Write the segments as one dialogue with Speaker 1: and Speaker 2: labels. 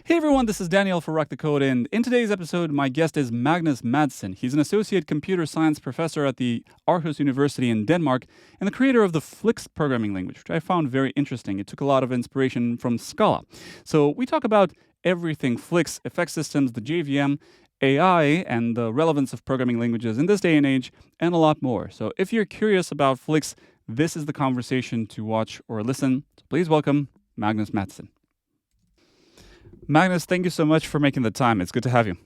Speaker 1: Hey everyone, this is Daniel for Rock the Code, and in today's episode, my guest is Magnus Madsen. He's an associate computer science professor at the Aarhus University in Denmark and the creator of the Flix programming language, which I found very interesting. It took a lot of inspiration from Scala. So we talk about everything Flix, effect systems, the JVM, AI, and the relevance of programming languages in this day and age, and a lot more. So if you're curious about Flix, this is the conversation to watch or listen. So please welcome Magnus Madsen. Magnus, thank you so much for making the time. It's good to have you.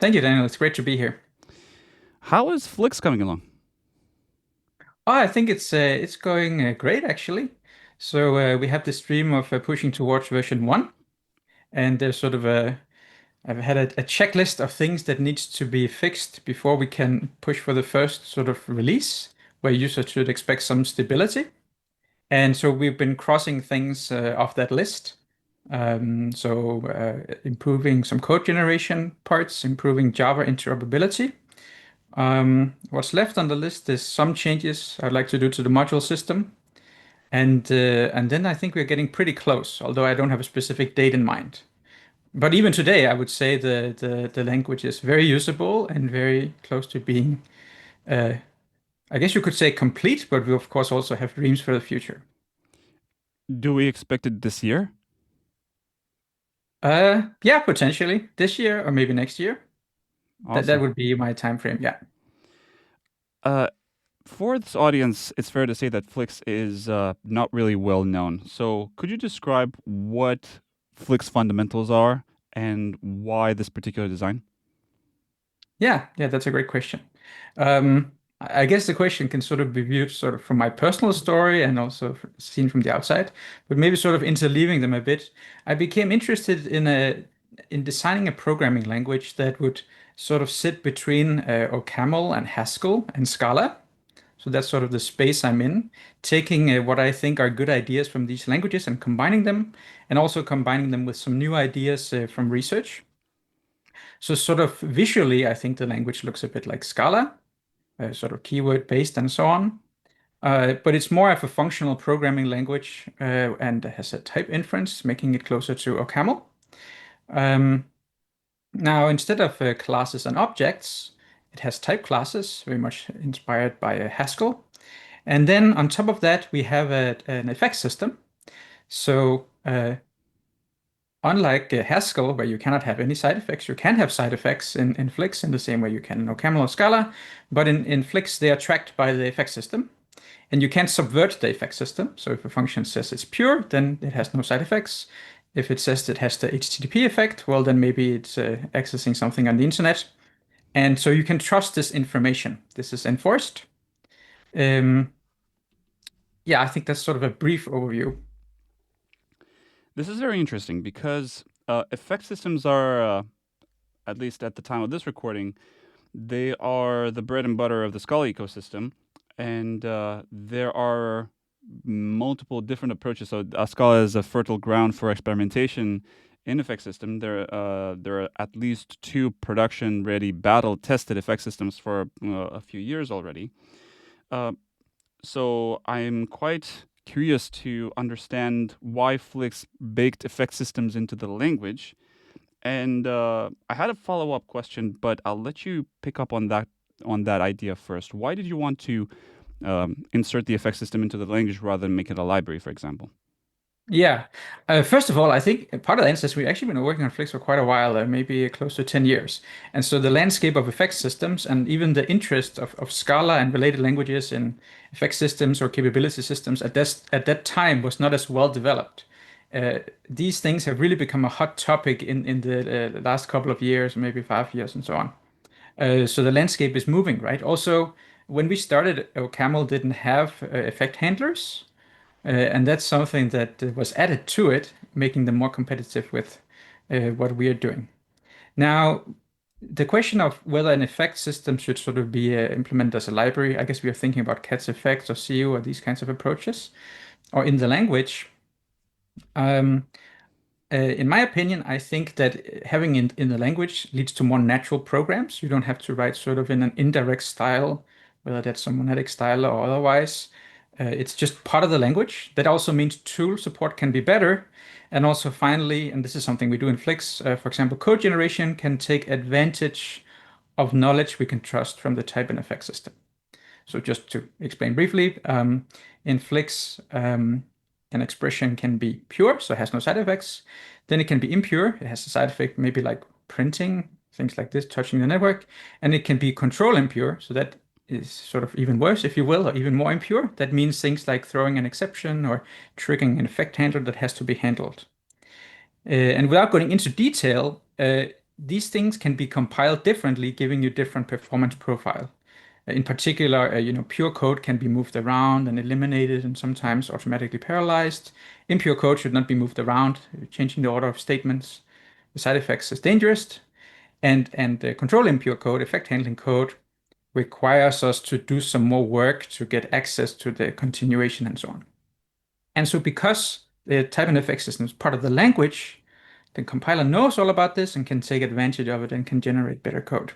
Speaker 2: Thank you, Daniel. It's great to be here.
Speaker 1: How is Flix coming along?
Speaker 2: Oh, I think it's going great actually. So we have this stream of pushing towards version one, and there's sort of I've had a checklist of things that needs to be fixed before we can push for the first sort of release, where users should expect some stability. And so we've been crossing things off that list. Improving some code generation parts, improving Java interoperability. What's left on the list is some changes I'd like to do to the module system, and then I think we're getting pretty close, although I don't have a specific date in mind. But even today, I would say the language is very usable and very close to being, uh, I guess you could say complete, but we of course also have dreams for the future.
Speaker 1: Do we expect it this year?
Speaker 2: Yeah, potentially this year or maybe next year. That
Speaker 1: Awesome.
Speaker 2: would be my time frame. Yeah.
Speaker 1: Uh, for this audience, it's fair to say that Flix is not really well known. So could you describe what Flix fundamentals are and why this particular design?
Speaker 2: Yeah, that's a great question. I guess the question can sort of be viewed sort of from my personal story and also seen from the outside, but maybe sort of interleaving them a bit. I became interested in designing a programming language that would sort of sit between OCaml and Haskell and Scala. So that's sort of the space I'm in, taking what I think are good ideas from these languages and combining them, and also combining them with some new ideas from research. So sort of visually, I think the language looks a bit like Scala, sort of keyword based and so on. But it's more of a functional programming language and has a type inference, making it closer to OCaml. Um, Now, instead of classes and objects, it has type classes, very much inspired by Haskell. And then on top of that, we have an effect system. So unlike Haskell, where you cannot have any side effects, you can have side effects in Flix in the same way you can in OCaml or Scala. But in Flix, they are tracked by the effect system. And you can't subvert the effect system. So if a function says it's pure, then it has no side effects. If it says it has the HTTP effect, well, then maybe it's accessing something on the internet. And so you can trust this information. This is enforced. Um, yeah, I think that's sort of a brief overview.
Speaker 1: This is very interesting because effect systems are, at least at the time of this recording, they are the bread and butter of the Scala ecosystem, and there are multiple different approaches. So Scala is a fertile ground for experimentation in effect system. There are at least two production-ready, battle-tested effect systems for a few years already. Uh, so I'm quite curious to understand why Flix baked effect systems into the language. And I had a follow-up question, but I'll let you pick up on that idea first. Why did you want to insert the effect system into the language rather than make it a library, for example?
Speaker 2: Yeah. First of all, I think part of the answer is we've actually been working on Flix for quite a while, maybe close to 10 years. And so the landscape of effect systems and even the interest of Scala and related languages in effect systems or capability systems at that time was not as well developed. These things have really become a hot topic in the last couple of years, maybe 5 years and so on. So the landscape is moving, right? Also, when we started, OCaml didn't have effect handlers. And that's something that was added to it, making them more competitive with what we are doing. Now, the question of whether an effect system should sort of be implemented as a library, I guess we are thinking about CATS effects or CU or these kinds of approaches, or in the language. Um, in my opinion, I think that having it in the language leads to more natural programs. You don't have to write sort of in an indirect style, whether that's a monadic style or otherwise. It's just part of the language. That also means tool support can be better. And also, finally, and this is something we do in Flix, for example, code generation can take advantage of knowledge we can trust from the type and effect system. So just to explain briefly, in Flix, an expression can be pure, so it has no side effects. Then it can be impure. It has a side effect, maybe like printing, things like this, touching the network. And it can be control impure, so that is sort of even worse, if you will, or even more impure. That means things like throwing an exception or triggering an effect handler that has to be handled. And without going into detail, these things can be compiled differently, giving you different performance profile. In particular, pure code can be moved around and eliminated and sometimes automatically parallelized. Impure code should not be moved around, changing the order of statements. The side effects is dangerous. And the control impure code, effect handling code, requires us to do some more work to get access to the continuation and so on. And so because the type and effect system is part of the language, the compiler knows all about this and can take advantage of it and can generate better code.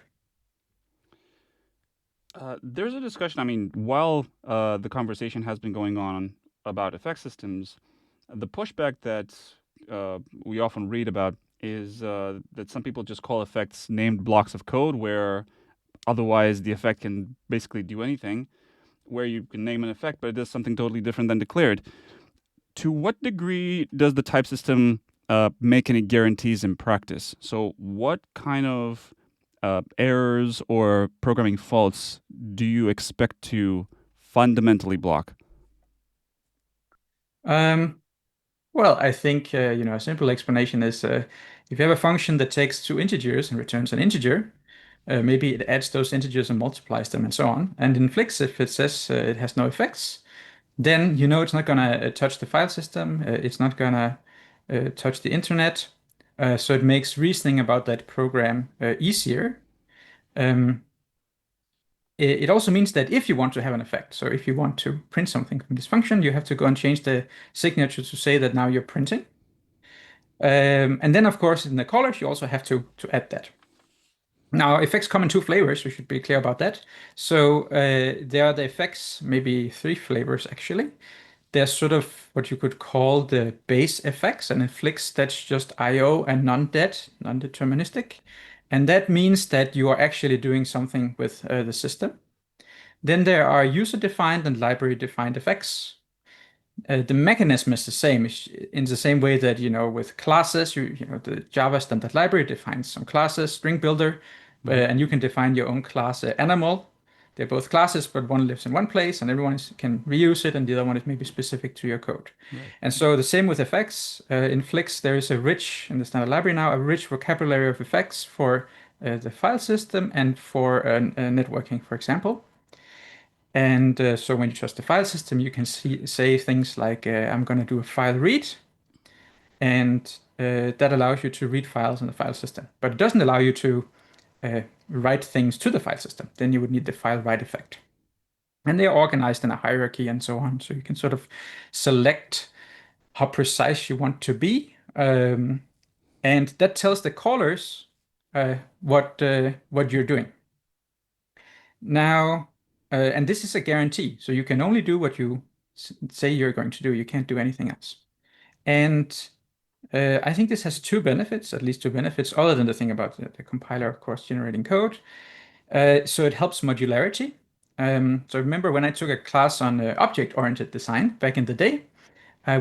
Speaker 1: There's a discussion. I mean, while the conversation has been going on about effect systems, the pushback that we often read about is that some people just call effects named blocks of code, where otherwise the effect can basically do anything, where you can name an effect, but it does something totally different than declared. To what degree does the type system make any guarantees in practice? So, what kind of errors or programming faults do you expect to fundamentally block?
Speaker 2: Um, well, I think a simple explanation is if you have a function that takes two integers and returns an integer, maybe it adds those integers and multiplies them and so on. And in Flix, if it says it has no effects, then you know it's not going to touch the file system. It's not going to touch the internet. So it makes reasoning about that program easier. Um, it also means that if you want to have an effect, so if you want to print something from this function, you have to go and change the signature to say that now you're printing. And then, of course, in the callers, you also have to add that. Now, effects come in two flavors. We should be clear about that. So there are the effects, maybe three flavors actually. There's sort of what you could call the base effects, and in Flix, that's just IO and non-dead, non-deterministic. And that means that you are actually doing something with the system. Then there are user-defined and library-defined effects. The mechanism is the same, in the same way that, with classes, the Java standard library defines some classes, string builder,
Speaker 1: Hmm.
Speaker 2: and you can define your own class animal. They're both classes, but one lives in one place, and can reuse it, and the other one is maybe specific to your code.
Speaker 1: Right.
Speaker 2: And so the same with effects. In Flix, there is in the standard library now, a rich vocabulary of effects for the file system and for networking, for example. And so when you trust the file system, you can say things like, I'm going to do a file read, and that allows you to read files in the file system. But it doesn't allow you to write things to the file system. Then you would need the file write effect. And they're organized in a hierarchy and so on. So you can sort of select how precise you want to be. And that tells the callers what you're doing. Now, and this is a guarantee. So you can only do what you say you're going to do. You can't do anything else. And I think this has two benefits, at least two benefits, other than the thing about the compiler, of course, generating code. So it helps modularity. So remember when I took a class on object-oriented design back in the day,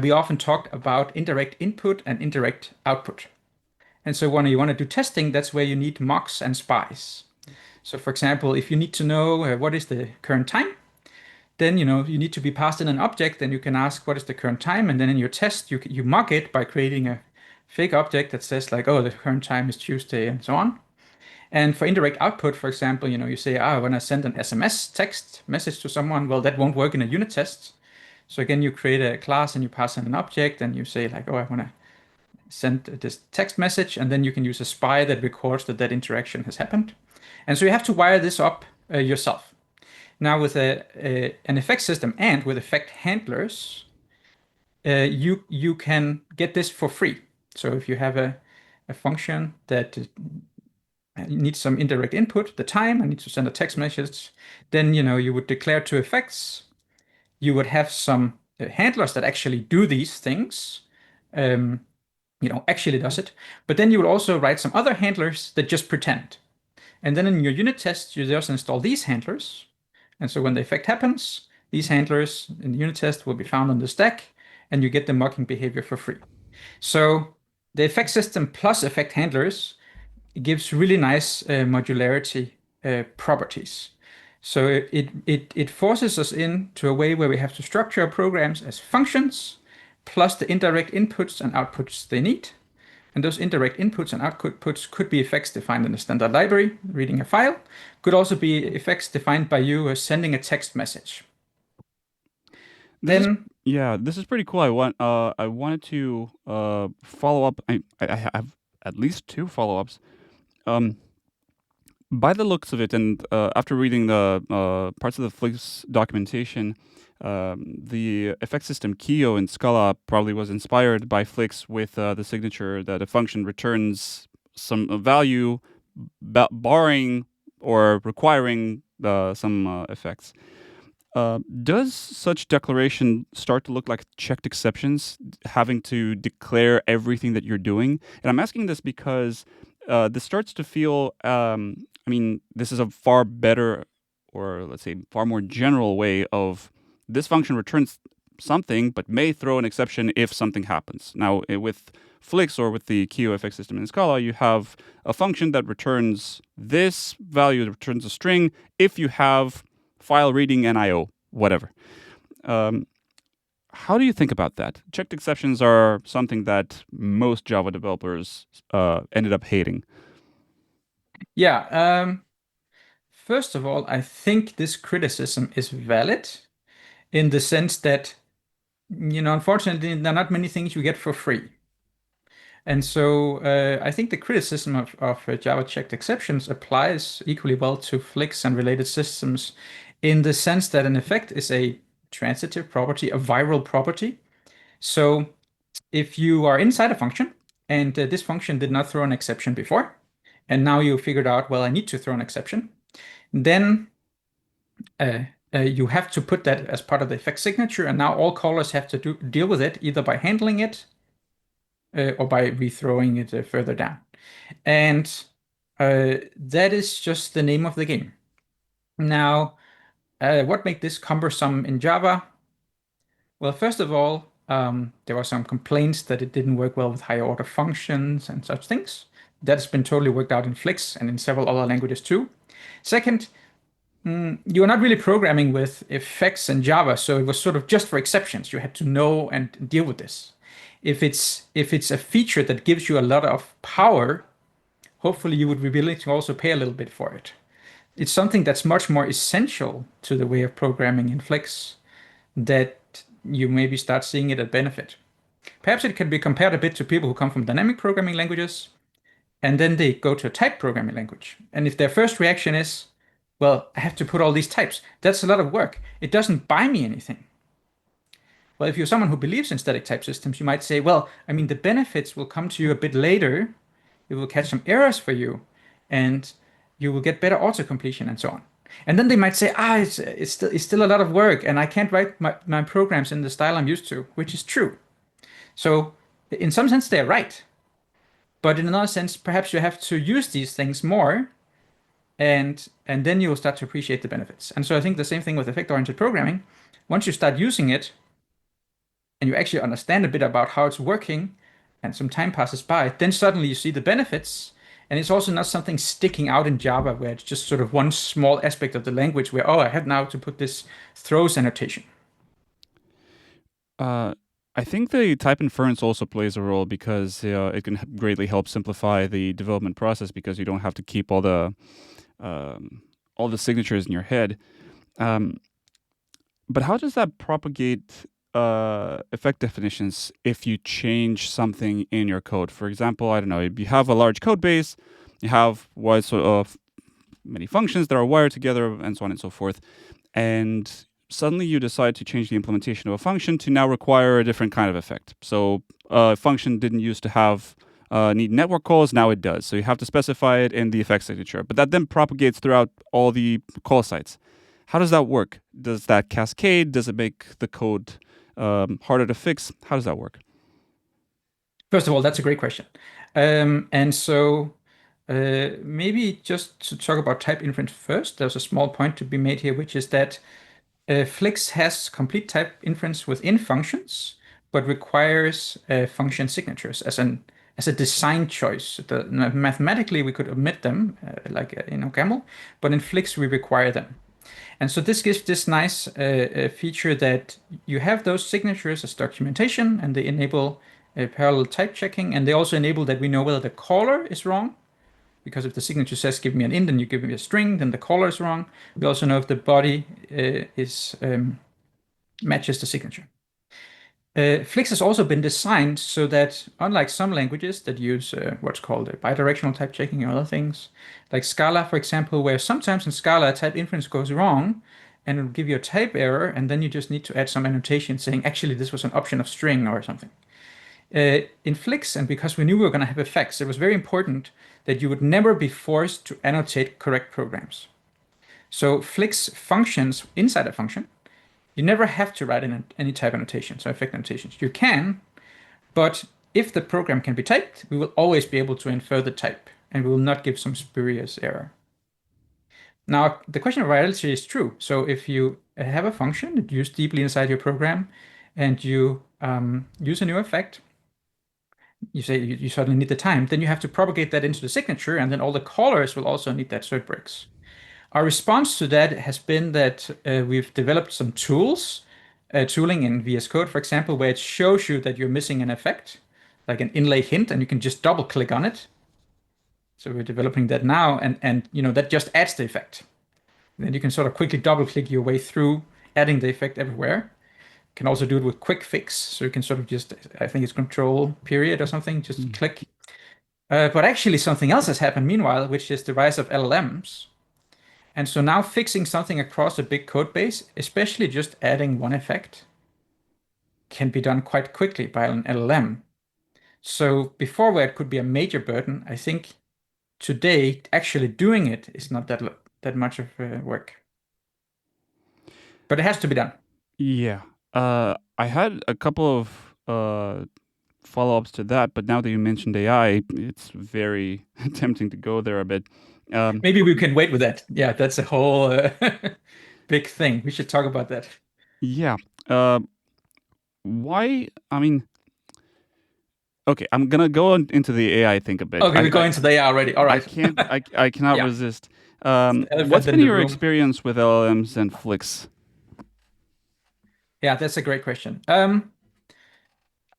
Speaker 2: we often talked about indirect input and indirect output. And so when you want to do testing, that's where you need mocks and spies. So for example, if you need to know what is the current time, then you need to be passed in an object, and you can ask what is the current time, and then in your test you mock it by creating a fake object that says like, oh, the current time is Tuesday and so on. And for indirect output, for example, you say, when I send an SMS text message to someone, well, that won't work in a unit test. So again, you create a class and you pass in an object and you say like, oh, I want to send this text message, and then you can use a spy that records that interaction has happened. And so you have to wire this up yourself. Now with an effect system and with effect handlers, you can get this for free. So if you have a function that needs some indirect input, the time, I need to send a text message, then you would declare two effects, you would have some handlers that actually do these things, um, actually does it. But then you would also write some other handlers that just pretend. And then in your unit test, you just install these handlers. And so when the effect happens, these handlers in the unit test will be found on the stack, and you get the mocking behavior for free. So the effect system plus effect handlers gives really nice modularity properties. So it forces us into a way where we have to structure our programs as functions plus the indirect inputs and outputs they need. And those indirect inputs and outputs could be effects defined in a standard library, reading a file, could also be effects defined by you as sending a text message.
Speaker 1: This is
Speaker 2: Then,
Speaker 1: yeah, this is pretty cool. I wanted to follow up. I have at least two follow ups. Um, by the looks of it, and after reading the parts of the Flix documentation, the effect system Kio in Scala probably was inspired by Flix with the signature that a function returns some value, barring or requiring some effects. Does such declaration start to look like checked exceptions, having to declare everything that you're doing? And I'm asking this because this starts to feel, I mean, this is a far better, or let's say, far more general way of this function returns something, but may throw an exception if something happens. Now, with Flix or with the QFX system in Scala, you have a function that returns this value, that returns a string, if you have file reading and IO, whatever. Um, how do you think about that? Checked exceptions are something that most Java developers ended up hating.
Speaker 2: yeah, first of all, I think this criticism is valid in the sense that, unfortunately, there are not many things you get for free. And so I think the criticism of Java checked exceptions applies equally well to Flix and related systems in the sense that an effect is a transitive property, a viral property. So if you are inside a function and this function did not throw an exception before, and now you figured out, well, I need to throw an exception, then uh, you have to put that as part of the effect signature, and now all callers have to deal with it either by handling it or by rethrowing it further down. And that is just the name of the game. Now, what made this cumbersome in Java? Well, first of all, there were some complaints that it didn't work well with higher order functions and such things. That's been totally worked out in Flix and in several other languages too. Second, you're not really programming with effects in Java, so it was sort of just for exceptions. You had to know and deal with this. If it's a feature that gives you a lot of power, hopefully you would be willing to also pay a little bit for it. It's something that's much more essential to the way of programming in Flix that you maybe start seeing it as benefit. Perhaps it can be compared a bit to people who come from dynamic programming languages and then they go to a type programming language. And if their first reaction is, well, I have to put all these types, that's a lot of work. It doesn't buy me anything. Well, if you're someone who believes in static type systems, you might say, well, I mean, the benefits will come to you a bit later. It will catch some errors for you, and you will get better auto-completion and so on. And then they might say, it's still a lot of work, and I can't write my programs in the style I'm used to, which is true. So in some sense, they're right. But in another sense, perhaps you have to use these things more, and then you will start to appreciate the benefits. And so I think the same thing with effect-oriented programming. Once you start using it, and you actually understand a bit about how it's working, and some time passes by, then suddenly you see the benefits. And it's also not something sticking out in Java where it's just sort of one small aspect of the language where, oh, I have now to put this throws annotation.
Speaker 1: Uh, I think the type inference also plays a role because it can greatly help simplify the development process because you don't have to keep all the signatures in your head. Um, but how does that propagate effect definitions if you change something in your code? For example, I don't know, if you have a large code base, you have many functions that are wired together, and so on and so forth, and suddenly you decide to change the implementation of a function to now require a different kind of effect. So a function didn't used to have need network calls, now it does. So you have to specify it in the effect signature, but that then propagates throughout all the call sites. How does that work? Does that cascade? Does it make the code harder to fix? How does that work?
Speaker 2: First of all, that's a great question. And so maybe just to talk about type inference first, there's a small point to be made here, which is that Flix has complete type inference within functions, but requires function signatures as a design choice. Mathematically, we could omit them, like in OCaml, but in Flix we require them. And so this gives this nice feature that you have those signatures as documentation, and they enable parallel type checking, and they also enable that we know whether the caller is wrong. Because if the signature says give me an int and you give me a string, then the caller is wrong. We also know if the body is matches the signature. Flix has also been designed so that, unlike some languages that use what's called bidirectional type checking or other things, like Scala, for example, where sometimes in Scala type inference goes wrong and it'll give you a type error, and then you just need to add some annotation saying, actually, this was an option of string or something. In Flix, and because we knew we were going to have effects, it was very important that you would never be forced to annotate correct programs. So Flix functions inside a function. You never have to write in any type annotation, so effect annotations. You can, but if the program can be typed, we will always be able to infer the type, and we will not give some spurious error. Now, the question of virality is true. So if you have a function that you use deeply inside your program, and you use a new effect, you say you suddenly need the time, then you have to propagate that into the signature, and then all the callers will also need that cert breaks. Our response to that has been that we've developed some tools, tooling in VS Code, for example, where it shows you that you're missing an effect, like an inlay hint, and you can just double click on it. So we're developing that now, and that just adds the effect. Then you can sort of quickly double click your way through adding the effect everywhere. You can also do it with quick fix. So you can sort of just, I think it's control period or something, just
Speaker 1: Mm.
Speaker 2: click. But actually something else has happened meanwhile, which is the rise of LLMs. And so now fixing something across a big code base, especially just adding one effect, can be done quite quickly by an LLM. So before where it could be a major burden, I think today actually doing it is not that much of work. But it has to be done.
Speaker 1: Yeah. I had a couple of follow-ups to that, but now that you mentioned AI, it's very tempting to go there a bit. Um,
Speaker 2: Maybe we can wait with that. Yeah, that's a whole big thing. We should talk about that.
Speaker 1: yeah. Uh, why? I mean, okay, I'm gonna go into the AI thing a bit.
Speaker 2: Okay, we're going to the AI already. All
Speaker 1: I
Speaker 2: right.
Speaker 1: can't. I cannot
Speaker 2: Yeah,
Speaker 1: resist.
Speaker 2: it's the
Speaker 1: What's
Speaker 2: elephant in
Speaker 1: been
Speaker 2: the
Speaker 1: your
Speaker 2: room.
Speaker 1: experience with LLMs and Flix?
Speaker 2: Yeah, that's a great question.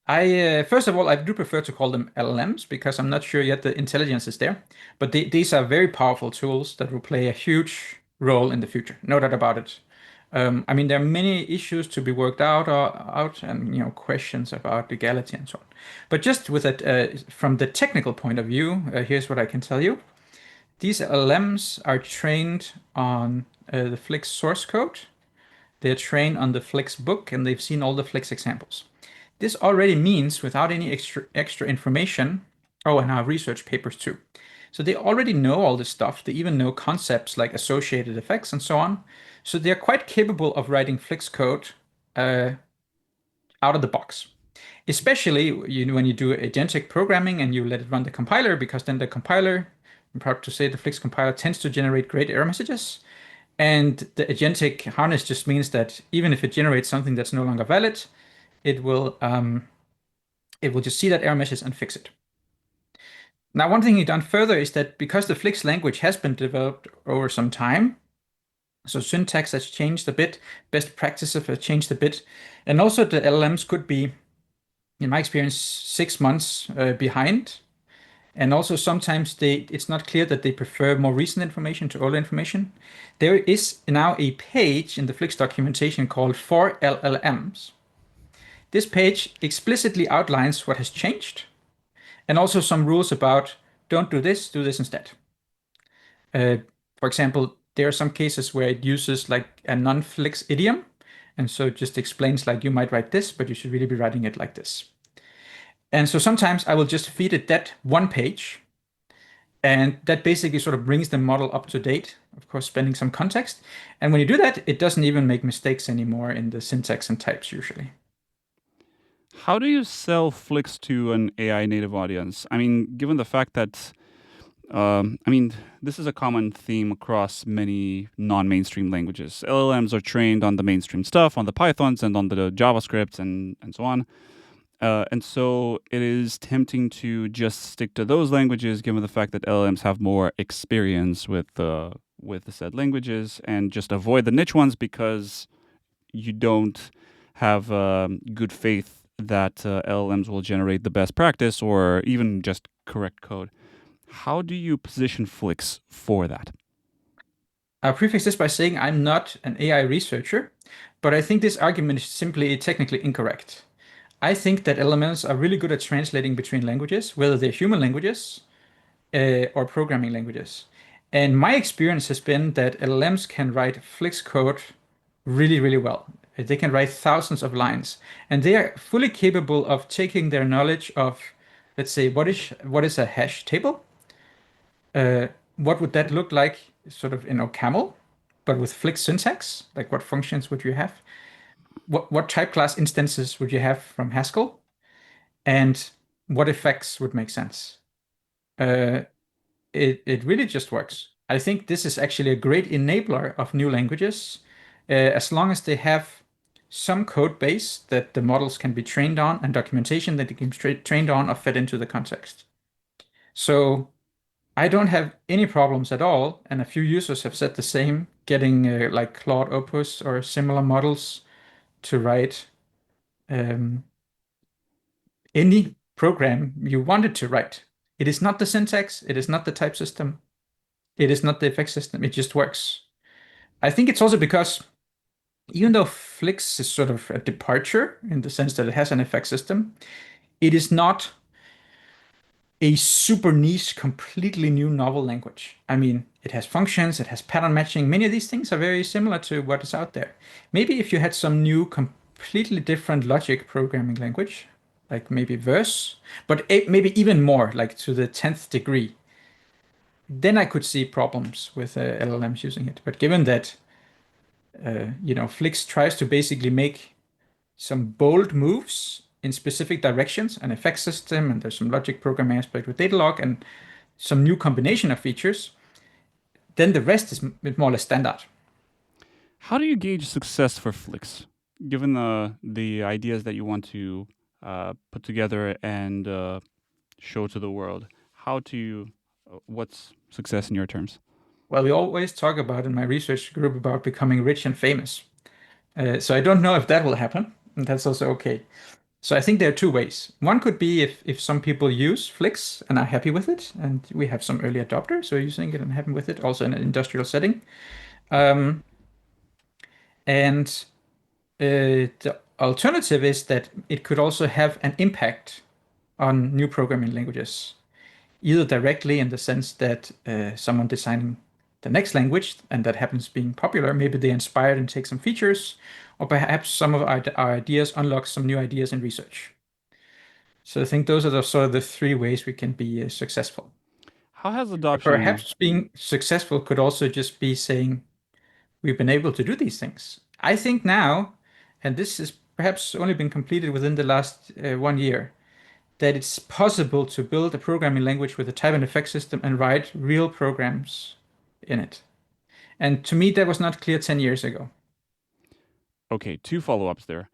Speaker 2: I first of all, I do prefer to call them LLMs because I'm not sure yet the intelligence is there. But these are very powerful tools that will play a huge role in the future. No doubt about it. I mean, there are many issues to be worked out, and questions about legality and so on. But just with it, from the technical point of view, here's what I can tell you. These LLMs are trained on the Flix source code. They're trained on the Flix book, and they've seen all the Flix examples. This already means without any extra information. Oh, and our research papers too. So they already know all this stuff. They even know concepts like associated effects and so on. So they're quite capable of writing Flix code uh, out of the box. Especially when you do agentic programming and you let it run the compiler, because then the compiler, I'm proud to say the Flix compiler tends to generate great error messages. And the agentic harness just means that even if it generates something that's no longer valid, it will just see that error message and fix it. Now, one thing you've done further is that because the Flix language has been developed over some time, so syntax has changed a bit, best practices have changed a bit, and also the LLMs could be, in my experience, 6 months behind. And also sometimes it's not clear that they prefer more recent information to older information. There is now a page in the Flix documentation called For LLMs. This page explicitly outlines what has changed and also some rules about don't do this instead. Uh, for example, there are some cases where it uses like a non-Flix idiom. And so it just explains like you might write this, but you should really be writing it like this. And so sometimes I will just feed it that one page. And that basically sort of brings the model up to date, of course, spending some context. And when you do that, it doesn't even make mistakes anymore in the syntax and types usually.
Speaker 1: How do you sell Flix to an AI native audience? I mean, given the fact that I mean, this is a common theme across many non-mainstream languages. LLMs are trained on the mainstream stuff, on the Pythons and on the JavaScripts and so on. And so it is tempting to just stick to those languages, given the fact that LLMs have more experience with the said languages, and just avoid the niche ones because you don't have good faith that LLMs will generate the best practice or even just correct code. How do you position Flix for that?
Speaker 2: I'll prefix this by saying I'm not an AI researcher, but I think this argument is simply technically incorrect. I think that LLMs are really good at translating between languages, whether they're human languages or programming languages. And my experience has been that LLMs can write Flix code really, really well. They can write thousands of lines, and they are fully capable of taking their knowledge of, let's say, what is a hash table? Uh, what would that look like, sort of, camel, but with Flix syntax? Like, what functions would you have? What type class instances would you have from Haskell? And what effects would make sense? Uh, it really just works. I think this is actually a great enabler of new languages, as long as they have some code base that the models can be trained on and documentation that they can be trained on or fed into the context. So I don't have any problems at all, and a few users have said the same, getting like Claude Opus or similar models to write um, any program you wanted to write. It is not the syntax, it is not the type system, it is not the effect system, it just works. I think it's also because even though Flix is sort of a departure in the sense that it has an effect system, it is not a super niche, completely new novel language. I mean, it has functions, it has pattern matching. Many of these things are very similar to what is out there. Maybe if you had some new, completely different logic programming language, like maybe Verse, but maybe even more, like to the 10th degree, then I could see problems with LLMs using it. But given that, Flix tries to basically make some bold moves in specific directions, an effect system, and there's some logic programming aspect with Datalog and some new combination of features, then the rest is more or less standard.
Speaker 1: How do you gauge success for Flix, given the ideas that you want to put together and show to the world? How to what's success in your terms?
Speaker 2: Well, we always talk about in my research group about becoming rich and famous. So I don't know if that will happen, and that's also okay. So I think there are two ways. One could be if some people use Flix and are happy with it, and we have some early adopters who are using it and happy with it, also in an industrial setting. Um, and the alternative is that it could also have an impact on new programming languages, either directly in the sense that someone designing the next language and that happens being popular, maybe they inspired and take some features, or perhaps some of our ideas unlock some new ideas in research. So I think those are the sort of the three ways we can be successful.
Speaker 1: How has
Speaker 2: But
Speaker 1: adoption?
Speaker 2: perhaps being successful could also just be saying we've been able to do these things. I think now, and this has perhaps only been completed within the last 1 year, that it's possible to build a programming language with a type and effect system and write real programs in it. And to me, that was not clear 10 years ago.
Speaker 1: Okay, two follow-ups there.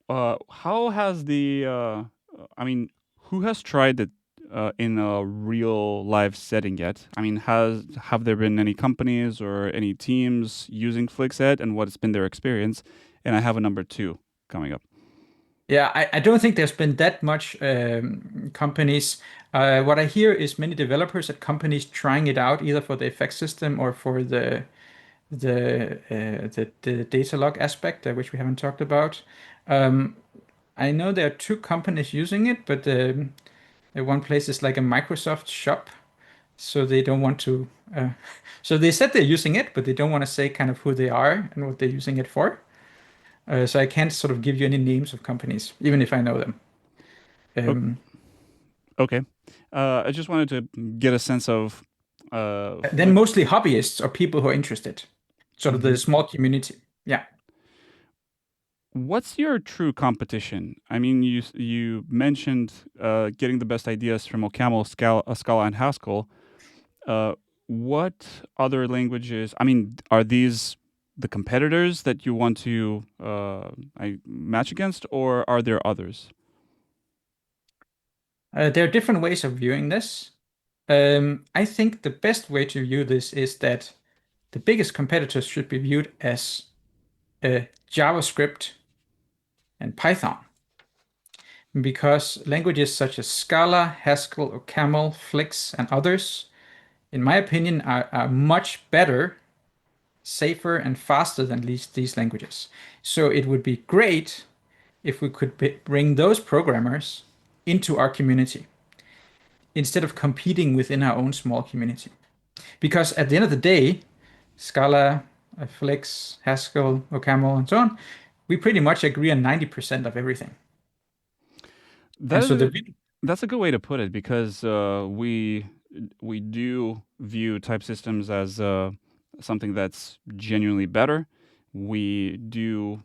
Speaker 1: How has I mean, who has tried it in a real live setting yet? I mean, have there been any companies or any teams using Flixed, and what has been their experience? And I have a number two coming up.
Speaker 2: Yeah, I don't think there's been that much companies. What I hear is many developers at companies trying it out either for the effect system or for the data log aspect, which we haven't talked about. Um, I know there are two companies using it, but one place is like a Microsoft shop, so they don't want to. So they said they're using it, but they don't want to say kind of who they are and what they're using it for. So I can't sort of give you any names of companies, even if I know them.
Speaker 1: O-
Speaker 2: Um,
Speaker 1: Okay. I just wanted to get a sense of
Speaker 2: Then
Speaker 1: Flix.
Speaker 2: mostly hobbyists or people who are interested, sort of the
Speaker 1: Mhm.
Speaker 2: small community. Yeah.
Speaker 1: What's your true competition? I mean, you mentioned getting the best ideas from OCaml, Scala, and Haskell. Uh, what other languages? I mean, are these the competitors that you want to match against, or are there others?
Speaker 2: There are different ways of viewing this. I think the best way to view this is that the biggest competitors should be viewed as JavaScript and Python, because languages such as Scala, Haskell, OCaml, Flix, and others, in my opinion, are much better, safer, and faster than these languages. So it would be great if we could bring those programmers into our community instead of competing within our own small community. Because at the end of the day, Scala, Flix, Haskell, OCaml, and so on, we pretty much agree on 90% of everything.
Speaker 1: That
Speaker 2: And
Speaker 1: is
Speaker 2: so
Speaker 1: a,
Speaker 2: the
Speaker 1: that's a good way to put it because we do view type systems as something that's genuinely better. We do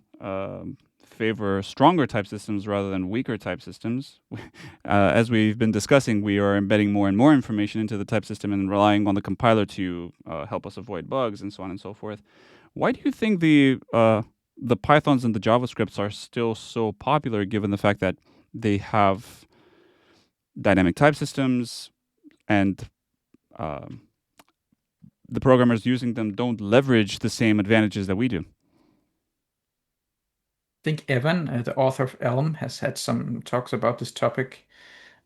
Speaker 1: favor stronger type systems rather than weaker type systems. As we've been discussing, we are embedding more and more information into the type system and relying on the compiler to help us avoid bugs and so on and so forth. Why do you think the Pythons and the JavaScripts are still so popular, given the fact that they have dynamic type systems and um, the programmers using them don't leverage the same advantages that we do?
Speaker 2: think Evan, the author of Elm, has had some talks about this topic.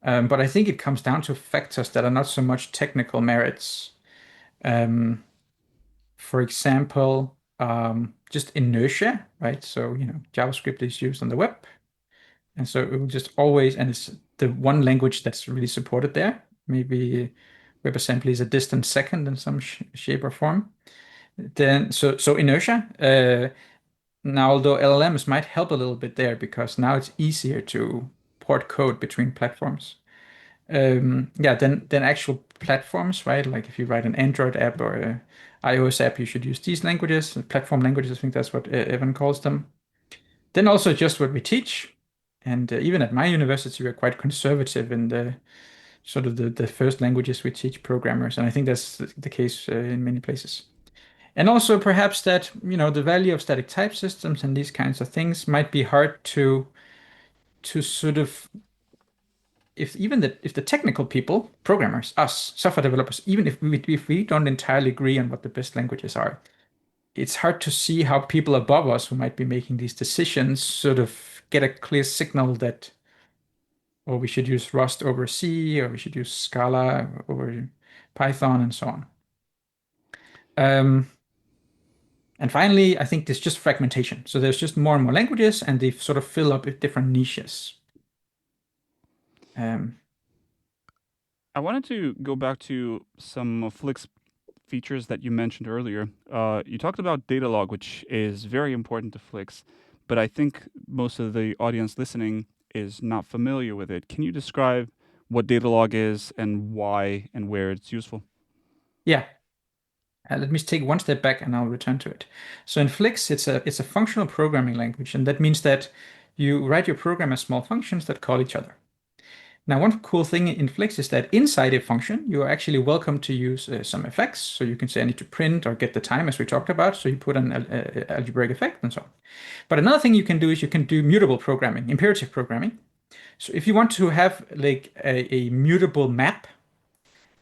Speaker 2: But I think it comes down to factors that are not so much technical merits. Um, for example, just inertia, right? So, JavaScript is used on the web. And so it will just always, and it's the one language that's really supported there. Maybe WebAssembly is a distant second in some shape or form. Then, so inertia. Now, although LLMs might help a little bit there because now it's easier to port code between platforms. Yeah, then actual platforms, right? Like if you write an Android app or a iOS app, you should use these languages, platform languages. I think that's what Evan calls them. Then also just what we teach, and even at my university, we're quite conservative in the sort of the first languages we teach programmers, and I think that's the case in many places. And also perhaps that, the value of static type systems and these kinds of things might be hard to sort of if the technical people, programmers, us, software developers, even if we don't entirely agree on what the best languages are, it's hard to see how people above us who might be making these decisions sort of get a clear signal that, oh, we should use Rust over C, or we should use Scala over Python, and so on. Um, and finally, I think there's just fragmentation. So there's just more and more languages, and they sort of fill up with different niches. Um,
Speaker 1: I wanted to go back to some Flix features that you mentioned earlier. You talked about Datalog, which is very important to Flix, but I think most of the audience listening is not familiar with it. Can you describe what Datalog is and why and where it's useful?
Speaker 2: yeah, let me take one step back and I'll return to it. So in Flix, it's a functional programming language, and that means that you write your program as small functions that call each other. Now, one cool thing in Flix is that inside a function, you are actually welcome to use some effects. So you can say, I need to print or get the time, as we talked about. So you put an algebraic effect and so on. But another thing you can do is you can do mutable programming, imperative programming. So if you want to have like a mutable map,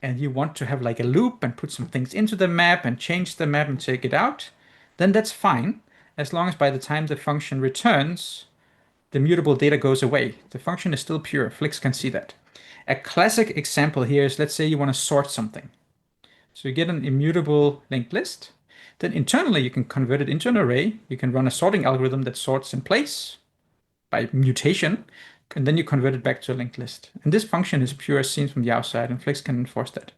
Speaker 2: and you want to have like a loop and put some things into the map and change the map and take it out, then that's fine, as long as by the time the function returns, the mutable data goes away. The function is still pure. Flix can see that. A classic example here is, let's say you want to sort something. So you get an immutable linked list. Then internally you can convert it into an array. You can run a sorting algorithm that sorts in place by mutation, and then you convert it back to a linked list. And this function is pure as seen from the outside, and Flix can enforce that.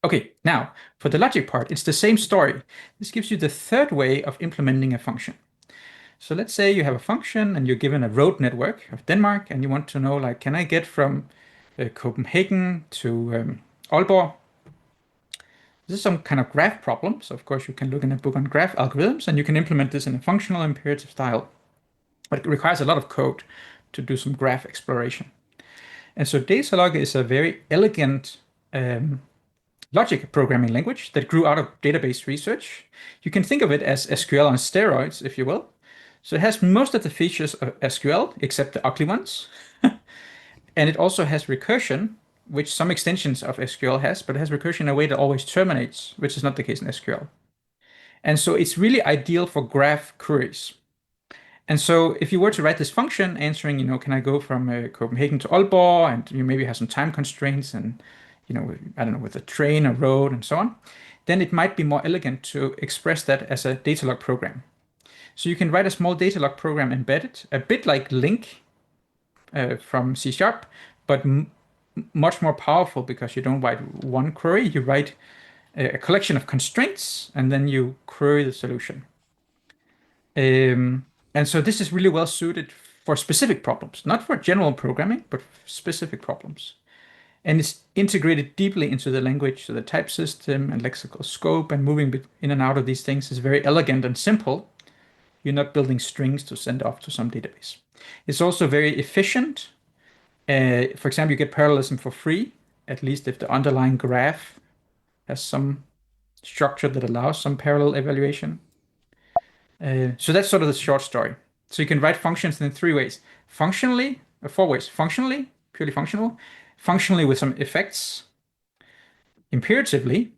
Speaker 2: Okay, now for the logic part, it's the same story. This gives you the third way of implementing a function. So let's say you have a function and you're given a road network of Denmark, and you want to know, like, can I get from Copenhagen to Aalborg. This is some kind of graph problem. So of course you can look in a book on graph algorithms and you can implement this in a functional imperative style. But it requires a lot of code to do some graph exploration. And so Datalog is a very elegant logic programming language that grew out of database research. You can think of it as SQL on steroids, if you will. So it has most of the features of SQL, except the ugly ones. And it also has recursion, which some extensions of SQL has, but it has recursion in a way that always terminates, which is not the case in SQL. And so it's really ideal for graph queries. And so if you were to write this function answering, can I go from Copenhagen to Aalborg, and you maybe have some time constraints and, I don't know, with a train, a road, and so on, then it might be more elegant to express that as a Datalog program. So you can write a small Datalog program embedded, a bit like LINQ from C Sharp, but much more powerful because you don't write one query, you write a collection of constraints, and then you query the solution. And so this is really well suited for specific problems, not for general programming, but specific problems. And it's integrated deeply into the language, so the type system and lexical scope and moving in and out of these things is very elegant and simple. You're not building strings to send off to some database. It's also very efficient. For example, you get parallelism for free, at least if the underlying graph has some structure that allows some parallel evaluation. So that's sort of the short story. So you can write functions in three ways. Functionally, four ways. Functionally, purely functional. Functionally with some effects. Imperatively,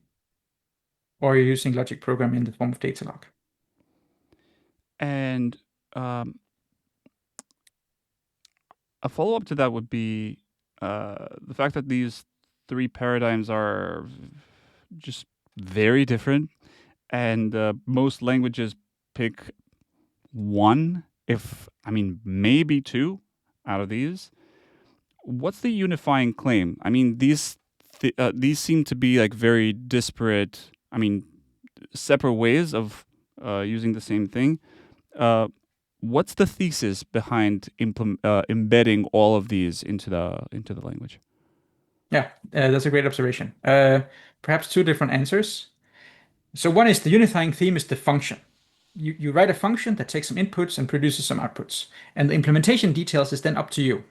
Speaker 2: or you're using logic programming in the form of Datalog.
Speaker 1: And a follow up to that would be the fact that these three paradigms are just very different, and most languages pick one, if I mean maybe two out of these. What's the unifying claim? I mean, these seem to be like very disparate. I mean, separate ways of using the same thing. What's the thesis behind embedding all of these into the language?
Speaker 2: Yeah, that's a great observation. Perhaps two different answers. So one is the unifying theme is the function. You write a function that takes some inputs and produces some outputs, and the implementation details is then up to you.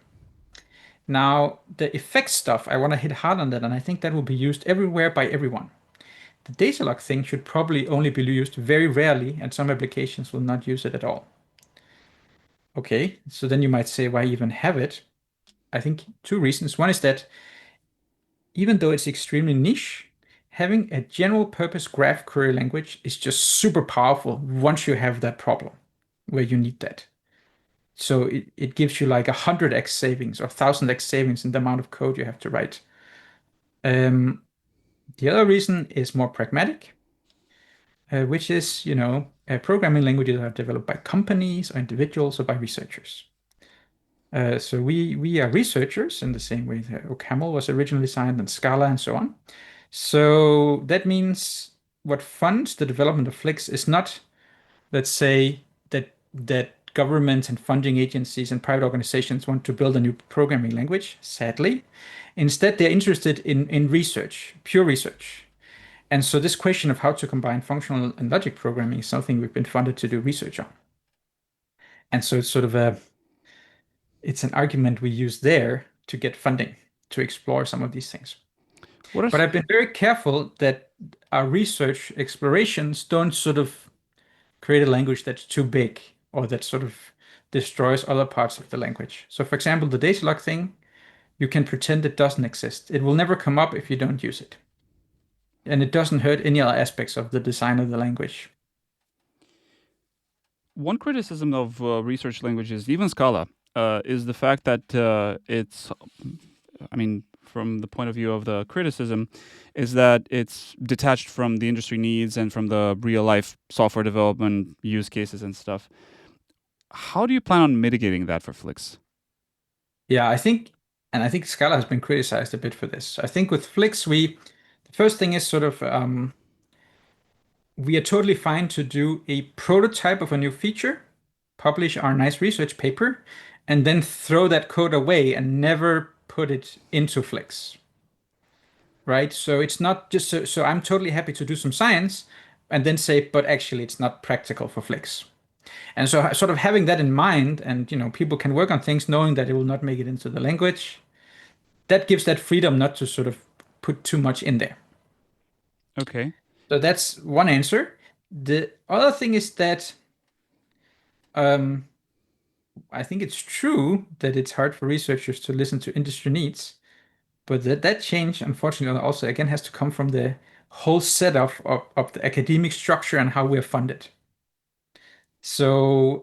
Speaker 2: Now, the effect stuff, I want to hit hard on that, and I think that will be used everywhere by everyone. The Datalog thing should probably only be used very rarely, and some applications will not use it at all. Okay, so then you might say, why even have it? I think two reasons. One is that even though it's extremely niche, having a general purpose graph query language is just super powerful once you have that problem where you need that. So it gives you like 100x savings or 1000x savings in the amount of code you have to write. The other reason is more pragmatic, which is, programming languages are developed by companies or individuals or by researchers. So we are researchers in the same way that OCaml was originally designed and Scala and so on. So that means what funds the development of Flix is not, let's say, that governments and funding agencies and private organizations want to build a new programming language, sadly. Instead, they're interested in research, pure research. And so this question of how to combine functional and logic programming is something we've been funded to do research on. And so it's sort of it's an argument we use there to get funding to explore some of these things.
Speaker 1: What
Speaker 2: But
Speaker 1: are
Speaker 2: I've been very careful that our research explorations don't sort of create a language that's too big or that sort of destroys other parts of the language. So for example, the Datalog thing, you can pretend it doesn't exist. It will never come up if you don't use it. And it doesn't hurt any other aspects of the design of the language.
Speaker 1: one criticism of research languages, even Scala, is the fact that it's, I mean, from the point of view of the criticism, is that it's detached from the industry needs and from the real life software development use cases and stuff. How do you plan on mitigating that for Flix?
Speaker 2: Yeah, I think Scala has been criticized a bit for this. I think with Flix, the first thing is sort of we are totally fine to do a prototype of a new feature, publish our nice research paper, and then throw that code away and never put it into Flix, right? So it's not just so I'm totally happy to do some science and then say, but actually it's not practical for Flix. And so sort of having that in mind, and people can work on things knowing that it will not make it into the language, that gives that freedom not to sort of put too much in there.
Speaker 1: Okay.
Speaker 2: So that's one answer. The other thing is that um, I think it's true that it's hard for researchers to listen to industry needs, but that change, unfortunately, also again has to come from the whole setup of the academic structure and how we're funded. So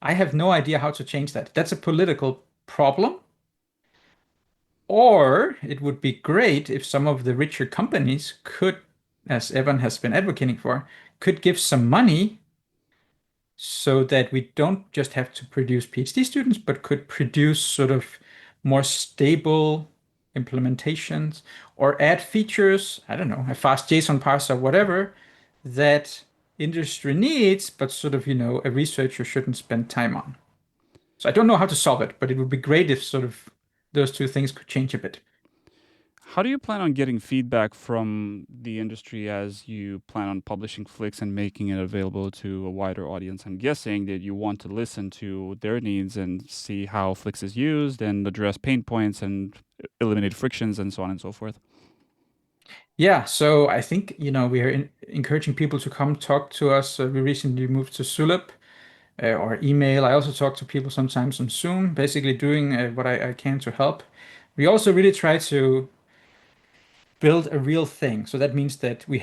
Speaker 2: I have no idea how to change that. That's a political problem. Or it would be great if some of the richer companies could, as Evan has been advocating for, could give some money so that we don't just have to produce PhD students, but could produce sort of more stable implementations or add features, I don't know, a fast JSON parser, whatever, that industry needs, but sort of, a researcher shouldn't spend time on. So I don't know how to solve it, but it would be great if sort of those two things could change a bit.
Speaker 1: How do you plan on getting feedback from the industry as you plan on publishing Flix and making it available to a wider audience? I'm guessing that you want to listen to their needs and see how Flix is used and address pain points and eliminate frictions and so on and so forth.
Speaker 2: Yeah, so I think, we are encouraging people to come talk to us. We recently moved to Sulip or email. I also talk to people sometimes on Zoom, basically doing what I can to help. We also really try to build a real thing. So that means that we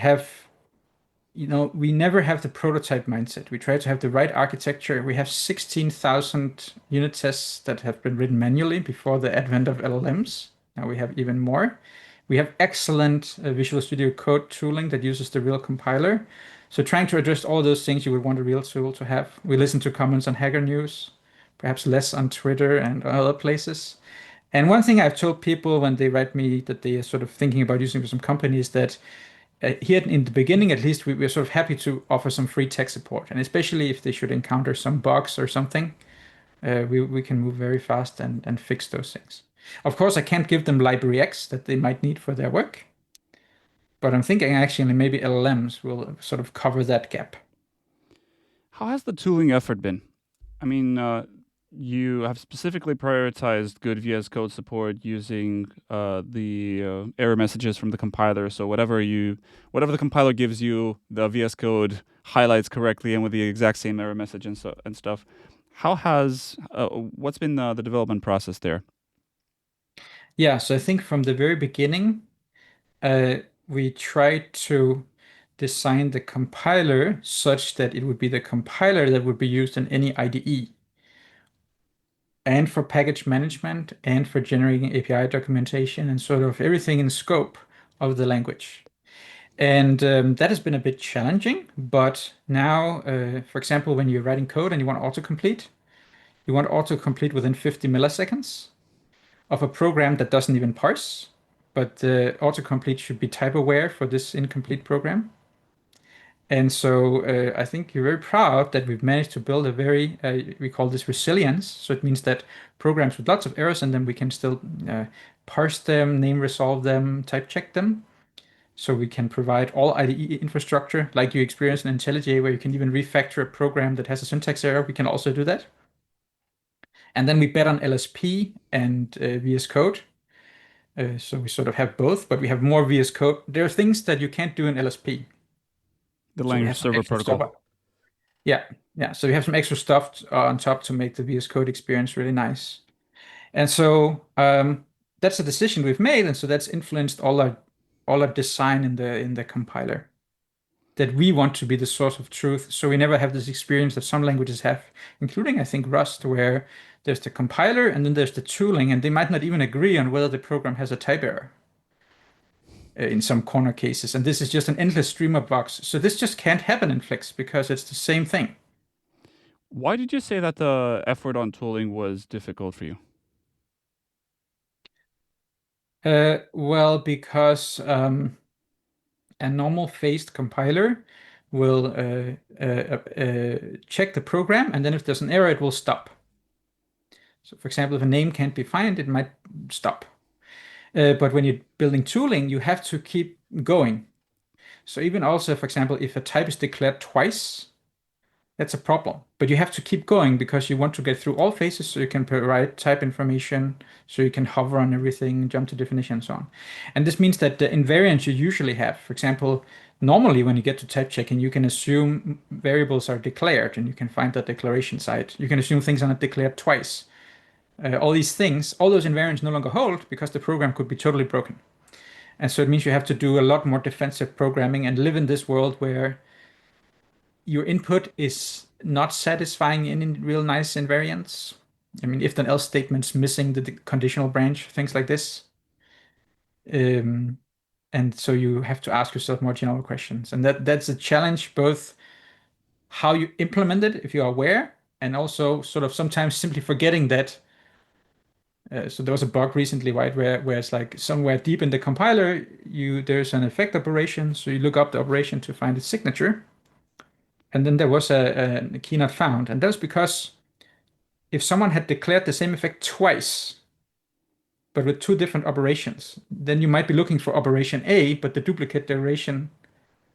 Speaker 2: never have the prototype mindset. We try to have the right architecture. We have 16,000 unit tests that have been written manually before the advent of LLMs. Now we have even more. We have excellent Visual Studio Code tooling that uses the real compiler. So trying to address all those things you would want a real tool to have. We listen to comments on Hacker News, perhaps less on Twitter and other places. And one thing I've told people when they write me that they are sort of thinking about using for some companies that here in the beginning, at least, we're sort of happy to offer some free tech support. And especially if they should encounter some bugs or something, we can move very fast and fix those things. Of course, I can't give them library X that they might need for their work, but I'm thinking actually maybe LLMs will sort of cover that gap.
Speaker 1: How has the tooling effort been? I mean, you have specifically prioritized good VS Code support using the error messages from the compiler. So whatever the compiler gives you, the VS Code highlights correctly and with the exact same error message and stuff. What's been the development process there?
Speaker 2: Yeah, so I think from the very beginning, uh, we tried to design the compiler such that it would be the compiler that would be used in any IDE, and for package management and for generating API documentation and sort of everything in scope of the language. And that has been a bit challenging, but now, for example, when you're writing code and you want autocomplete within 50 milliseconds of a program that doesn't even parse, but autocomplete should be type aware for this incomplete program. And so I think you're very proud that we've managed to build a very, we call this resilience. So it means that programs with lots of errors in them, we can still parse them, name resolve them, type check them. So we can provide all IDE infrastructure like you experience in IntelliJ, where you can even refactor a program that has a syntax error. We can also do that. And then we bet on LSP and VS Code. So we sort of have both, but we have more VS Code. There are things that you can't do in LSP.
Speaker 1: The
Speaker 2: So we
Speaker 1: language
Speaker 2: have some
Speaker 1: server
Speaker 2: extra stuff.
Speaker 1: protocol.
Speaker 2: Yeah, yeah. So we have some extra stuff on top to make the VS Code experience really nice. And so that's a decision we've made, and so that's influenced all our design in the compiler. That we want to be the source of truth, so we never have this experience that some languages have, including I think Rust, where there's the compiler and then there's the tooling, and they might not even agree on whether the program has a type error in some corner cases. And this is just an endless stream of bugs. So this just can't happen in Flix because it's the same thing.
Speaker 1: Why did you say that the effort on tooling was difficult for you?
Speaker 2: Well, because a normal phased compiler will check the program, and then if there's an error, it will stop. So for example, if a name can't be found, it might stop. But when you're building tooling, you have to keep going. So even also, for example, if a type is declared twice, that's a problem. But you have to keep going because you want to get through all phases so you can provide type information, so you can hover on everything, jump to definition, and so on. And this means that the invariants you usually have, for example, normally when you get to type checking, you can assume variables are declared and you can find the declaration site. You can assume things are not declared twice. All these things, all those invariants no longer hold because the program could be totally broken. And so it means you have to do a lot more defensive programming and live in this world where your input is not satisfying any real nice invariants. I mean, if then else statements missing the conditional branch, things like this. Um, and so you have to ask yourself more general questions. And that's a challenge, both how you implement it, if you are aware, and also sort of sometimes simply forgetting that. So there was a bug recently, right, where it's like somewhere deep in the compiler, there's an effect operation. So you look up the operation to find its signature. And then there was a key not found. And that's because if someone had declared the same effect twice, but with two different operations, then you might be looking for operation A, but the duplicate declaration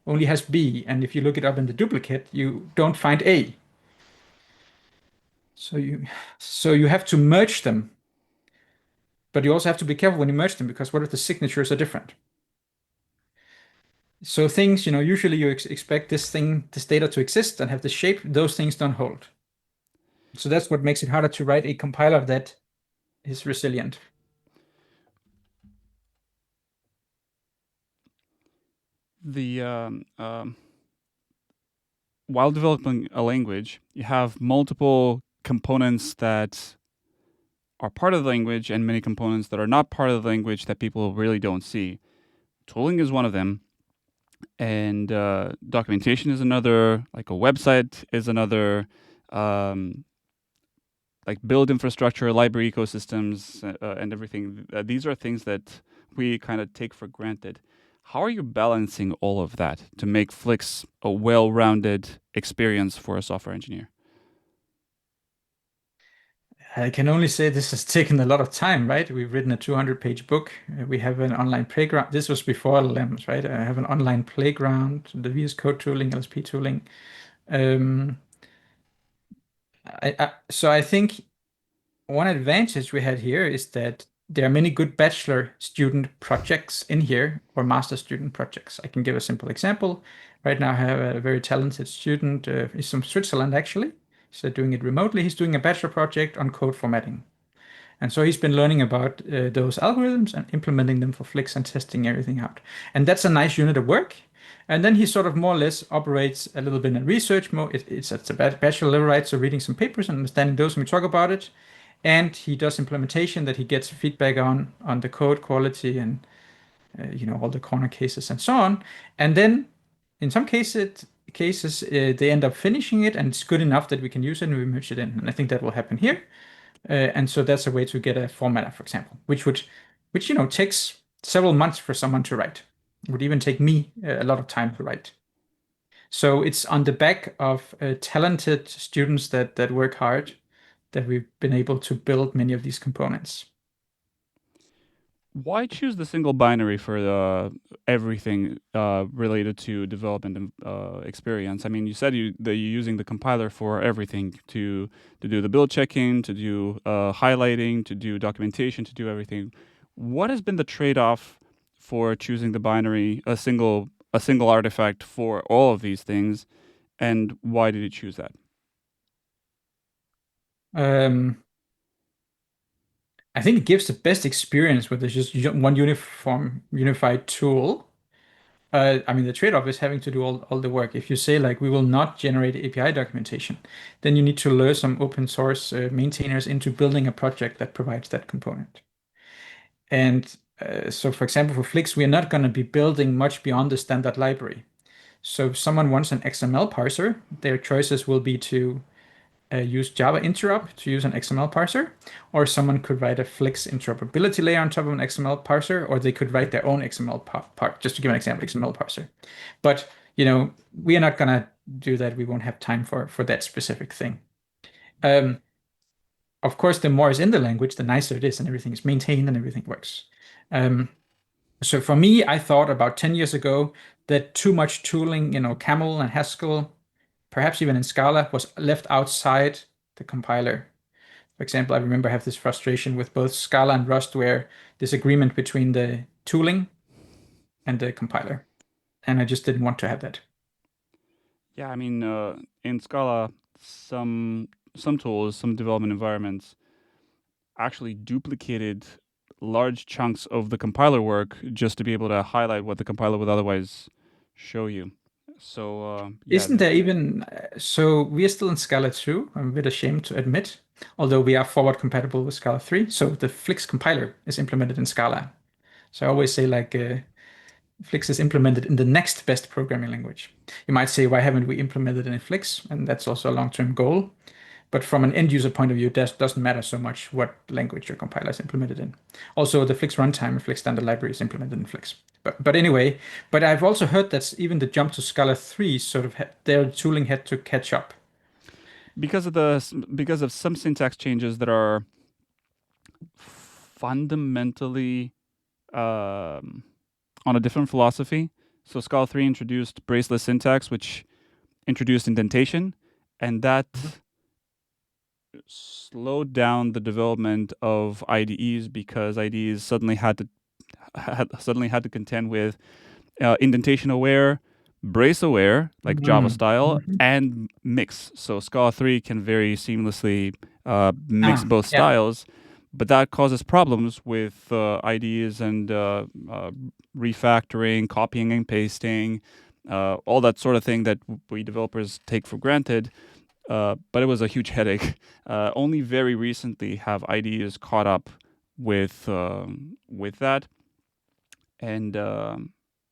Speaker 2: only has B. And if you look it up in the duplicate, you don't find A. So you have to merge them, but you also have to be careful when you merge them because what if the signatures are different? So things, usually you expect this data to exist and have the shape, those things don't hold. So that's what makes it harder to write a compiler that is resilient.
Speaker 1: The while developing a language, you have multiple components that are part of the language and many components that are not part of the language that people really don't see. Tooling is one of them, and documentation is another. Like a website is another. Um, like build infrastructure, library ecosystems, and everything. These are things that we kind of take for granted. How are you balancing all of that to make Flix a well-rounded experience for a software engineer?
Speaker 2: I can only say this has taken a lot of time, right? We've written a 200-page book. We have an online playground. This was before LLMs, right? I have an online playground, the VS Code tooling, LSP tooling. Um, so I think one advantage we had here is that there are many good bachelor student projects in here or master student projects. I can give a simple example. Right now, I have a very talented student. He's from Switzerland, actually. He's doing it remotely. He's doing a bachelor project on code formatting. And so he's been learning about those algorithms and implementing them for Flix and testing everything out. And that's a nice unit of work. And then he sort of more or less operates a little bit in research mode. It's at the bachelor level, right? So reading some papers and understanding those when we talk about it. And he does implementation that he gets feedback on the code quality and all the corner cases and so on. And then in some cases they end up finishing it and it's good enough that we can use it and we merge it in. And I think that will happen here. And so that's a way to get a formatter, for example, which takes several months for someone to write. It would even take me a lot of time to write. So it's on the back of talented students that work hard that we've been able to build many of these components.
Speaker 1: Why choose the single binary for everything related to development and experience? I mean, you said that you're using the compiler for everything to do the build checking, to do highlighting, to do documentation, to do everything. What has been the trade-off for choosing the binary, a single artifact for all of these things, and why did you choose that?
Speaker 2: Um, I think it gives the best experience with just one unified tool. I mean, the trade-off is having to do all the work. If you say like we will not generate API documentation, then you need to lure some open source maintainers into building a project that provides that component. And so, for example, for Flix, we are not going to be building much beyond the standard library. So if someone wants an XML parser, their choices will be to use Java interop to use an XML parser, or someone could write a Flix interoperability layer on top of an XML parser, or they could write their own XML part, just to give an example, XML parser. But we are not gonna do that. We won't have time for that specific thing. Um, of course, the more is in the language, the nicer it is, and everything is maintained and everything works. Um, so for me, I thought about 10 years ago that too much tooling, Camel and Haskell, perhaps even in Scala, was left outside the compiler. For example, I remember I have this frustration with both Scala and Rust where this agreement between the tooling and the compiler. And I just didn't want to have that.
Speaker 1: Yeah, I mean, in Scala, some tools, some development environments actually duplicated large chunks of the compiler work just to be able to highlight what the compiler would otherwise show you. So yeah,
Speaker 2: Isn't there even, so we are still in Scala 2, I'm a bit ashamed to admit, although we are forward compatible with Scala 3. So the Flix compiler is implemented in Scala. So I always say like Flix is implemented in the next best programming language. You might say, why haven't we implemented it in Flix? And that's also a long-term goal. But from an end user point of view, it doesn't matter so much what language your compiler is implemented in. Also, the Flix runtime and Flix standard library is implemented in Flix. But anyway, but I've also heard that even the jump to Scala 3 sort of their tooling had to catch up.
Speaker 1: because of some syntax changes that are fundamentally on a different philosophy. So Scala 3 introduced braceless syntax, which introduced indentation, and that slowed down the development of IDEs because IDEs suddenly had to contend with indentation aware, brace aware, like Java
Speaker 2: Mm.
Speaker 1: style,
Speaker 2: Mhm.
Speaker 1: and mix. So Scala 3 can very seamlessly mix
Speaker 2: Ah,
Speaker 1: both
Speaker 2: yeah.
Speaker 1: styles, but that causes problems with IDEs and refactoring, copying and pasting, all that sort of thing that we developers take for granted. But it was a huge headache. Only very recently have IDEs caught up with that, and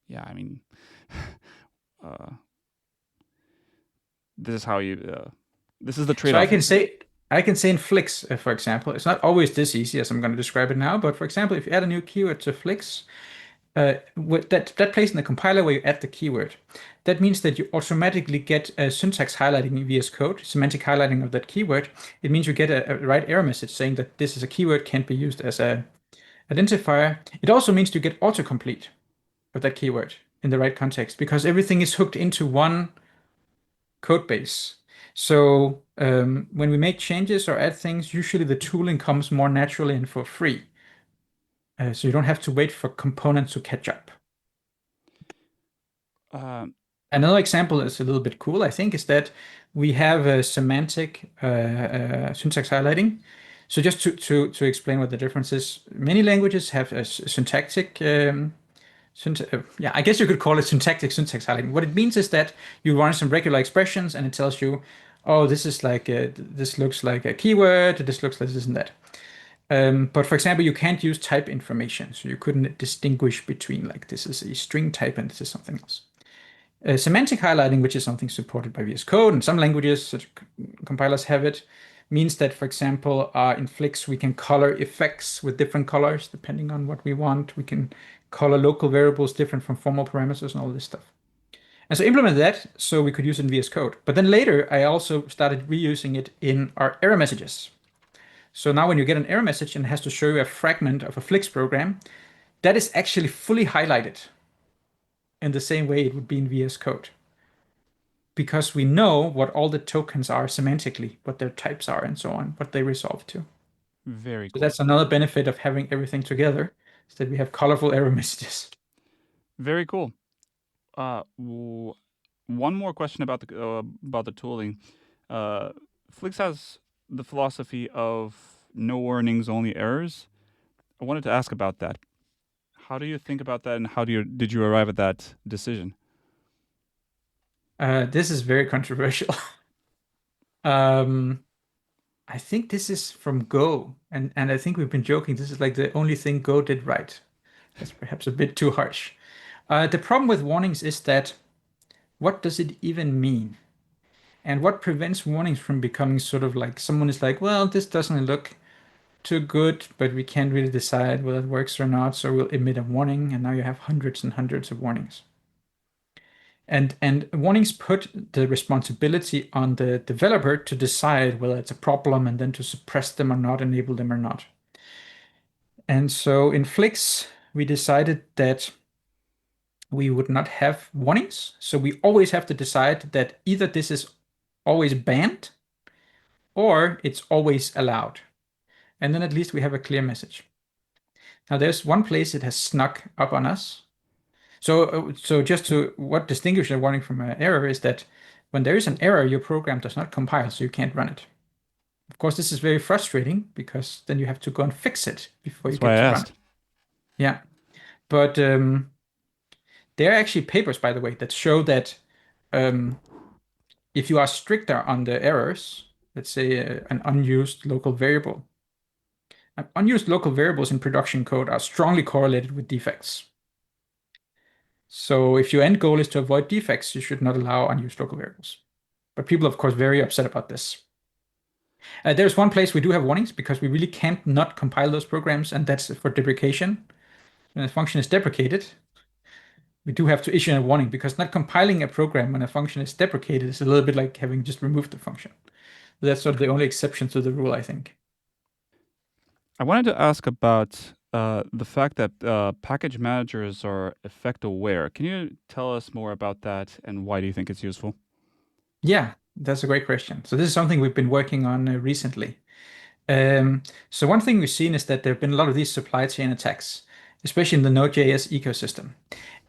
Speaker 1: yeah, I mean, uh, this is how you. This is the
Speaker 2: So
Speaker 1: trade-off.
Speaker 2: I can say in Flix, for example, it's not always this easy as I'm going to describe it now, but for example, if you add a new keyword to Flix, with that place in the compiler where you add the keyword, that means that you automatically get a syntax highlighting in VS Code, semantic highlighting of that keyword. It means you get a right error message saying that this is a keyword, can't be used as a identifier. It also means you get autocomplete of that keyword in the right context because everything is hooked into one code base. So when we make changes or add things, usually the tooling comes more naturally and for free. So you don't have to wait for components to catch up.
Speaker 1: Uh,
Speaker 2: Another example that's a little bit cool, I think, is that we have a semantic syntax highlighting. So just to explain what the difference is, many languages have a syntactic, yeah, I guess you could call it syntactic syntax highlighting. What it means is that you run some regular expressions and it tells you, oh, this is like this looks like a keyword, this looks like this and that. But for example, you can't use type information, so you couldn't distinguish between like this is a string type and this is something else. Semantic highlighting, which is something supported by VS Code, and some languages, such compilers have it, means that, for example, in Flix, we can color effects with different colors depending on what we want. We can color local variables different from formal parameters and all this stuff. And so I implemented that so we could use it in VS Code. But then later, I also started reusing it in our error messages. So now when you get an error message and it has to show you a fragment of a Flix program, that is actually fully highlighted in the same way it would be in VS Code because we know what all the tokens are semantically, what their types are, and so on, what they resolve to.
Speaker 1: very
Speaker 2: So
Speaker 1: cool.
Speaker 2: that's another benefit of having everything together, is that we have colorful error messages.
Speaker 1: Very cool. One more question about the tooling. Uh, Flix has the philosophy of no warnings, only errors. I wanted to ask about that. How do you think about that, and how did you arrive at that decision?
Speaker 2: This is very controversial. Um, I think this is from Go, and I think we've been joking. This is like the only thing Go did right. That's perhaps a bit too harsh. The problem with warnings is that what does it even mean? And what prevents warnings from becoming sort of like someone is like, well, this doesn't look too good, but we can't really decide whether it works or not, so we'll emit a warning, and now you have hundreds and hundreds of warnings. And warnings put the responsibility on the developer to decide whether it's a problem and then to suppress them or not, enable them or not. And so in Flix, we decided that we would not have warnings. So we always have to decide that either this is always banned or it's always allowed. And then at least we have a clear message. Now there's one place it has snuck up on us. So just to what distinguishes a warning from an error is that when there is an error, your program does not compile, so you can't run it. Of course, this is very frustrating because then you have to go and fix it before you
Speaker 1: That's why I
Speaker 2: get to run it.
Speaker 1: asked.
Speaker 2: Yeah, but there are actually papers, by the way, that show that um, if you are stricter on the errors, let's say an unused local variable, unused local variables in production code are strongly correlated with defects. So if your end goal is to avoid defects, you should not allow unused local variables. But people, of course, very upset about this. There's one place we do have warnings because we really can't not compile those programs, and that's for deprecation. When a function is deprecated, we do have to issue a warning because not compiling a program when a function is deprecated is a little bit like having just removed the function. That's sort of the only exception to the rule, I think.
Speaker 1: I wanted to ask about the fact that package managers are effect aware. Can you tell us more about that and why do you think it's useful?
Speaker 2: Yeah, that's a great question. So this is something we've been working on recently. So one thing we've seen is that there have been a lot of these supply chain attacks, especially in the Node.js ecosystem.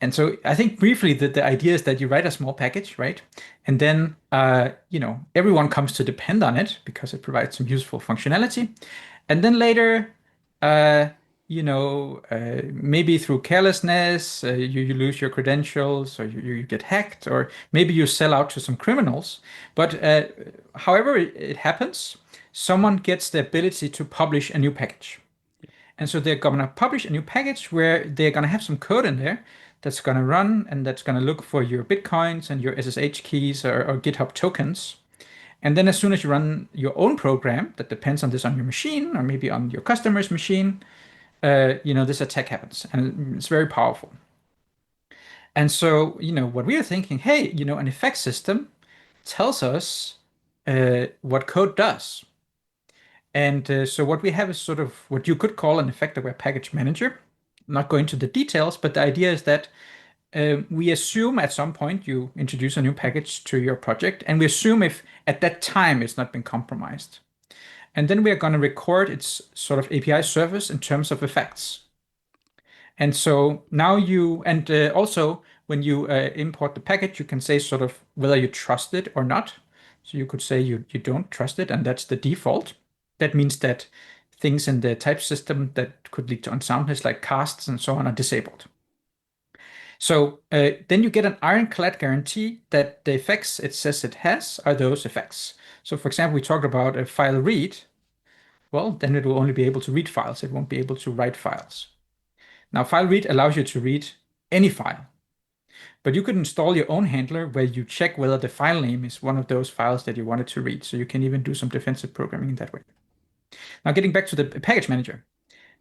Speaker 2: And so I think briefly that the idea is that you write a small package, right? And then everyone comes to depend on it because it provides some useful functionality. And then later, uh, maybe through carelessness, you lose your credentials or you get hacked, or maybe you sell out to some criminals. But however it happens, someone gets the ability to publish a new package. And so they're going to publish a new package where they're going to have some code in there that's going to run and that's going to look for your Bitcoins and your SSH keys or GitHub tokens. And then as soon as you run your own program that depends on this on your machine or maybe on your customer's machine, this attack happens and it's very powerful. And so, what we are thinking, hey, an effect system tells us what code does. And so what we have is sort of what you could call an effect-aware package manager. Not going into the details, but the idea is that we assume at some point you introduce a new package to your project, and we assume if at that time it's not been compromised. And then we are going to record its sort of API service in terms of effects. And so now and also when you import the package, you can say sort of whether you trust it or not. So you could say you don't trust it, and that's the default. That means that things in the type system that could lead to unsoundness, like casts and so on, are disabled. So then you get an ironclad guarantee that the effects it says it has are those effects. So for example, we talked about a file read. Well, then it will only be able to read files. It won't be able to write files. Now, file read allows you to read any file, but you could install your own handler where you check whether the file name is one of those files that you wanted to read. So you can even do some defensive programming in that way. Now, getting back to the package manager,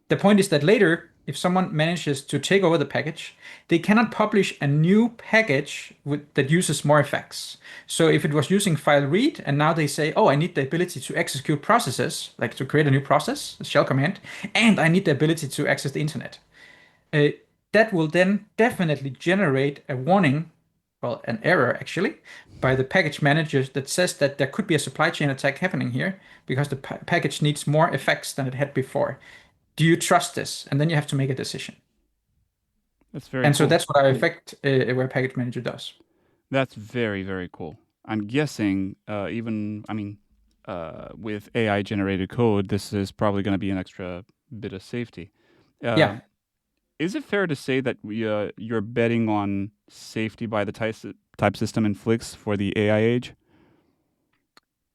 Speaker 2: the point is that later, if someone manages to take over the package, they cannot publish a new package that uses more effects. So if it was using file read and now they say, oh, I need the ability to execute processes, like to create a new process, a shell command, and I need the ability to access the internet. Uh, that will then definitely generate a warning, well, an error actually, by the package manager that says that there could be a supply chain attack happening here because the package needs more effects than it had before. Do you trust this? And then you have to make a decision.
Speaker 1: That's very
Speaker 2: And so
Speaker 1: cool.
Speaker 2: that's what our effect aware package manager does.
Speaker 1: That's very, very cool. I'm guessing, with AI generated code, this is probably going to be an extra bit of safety. Uh,
Speaker 2: Yeah.
Speaker 1: is it fair to say that you're betting on safety by the type system in Flix for the AI age?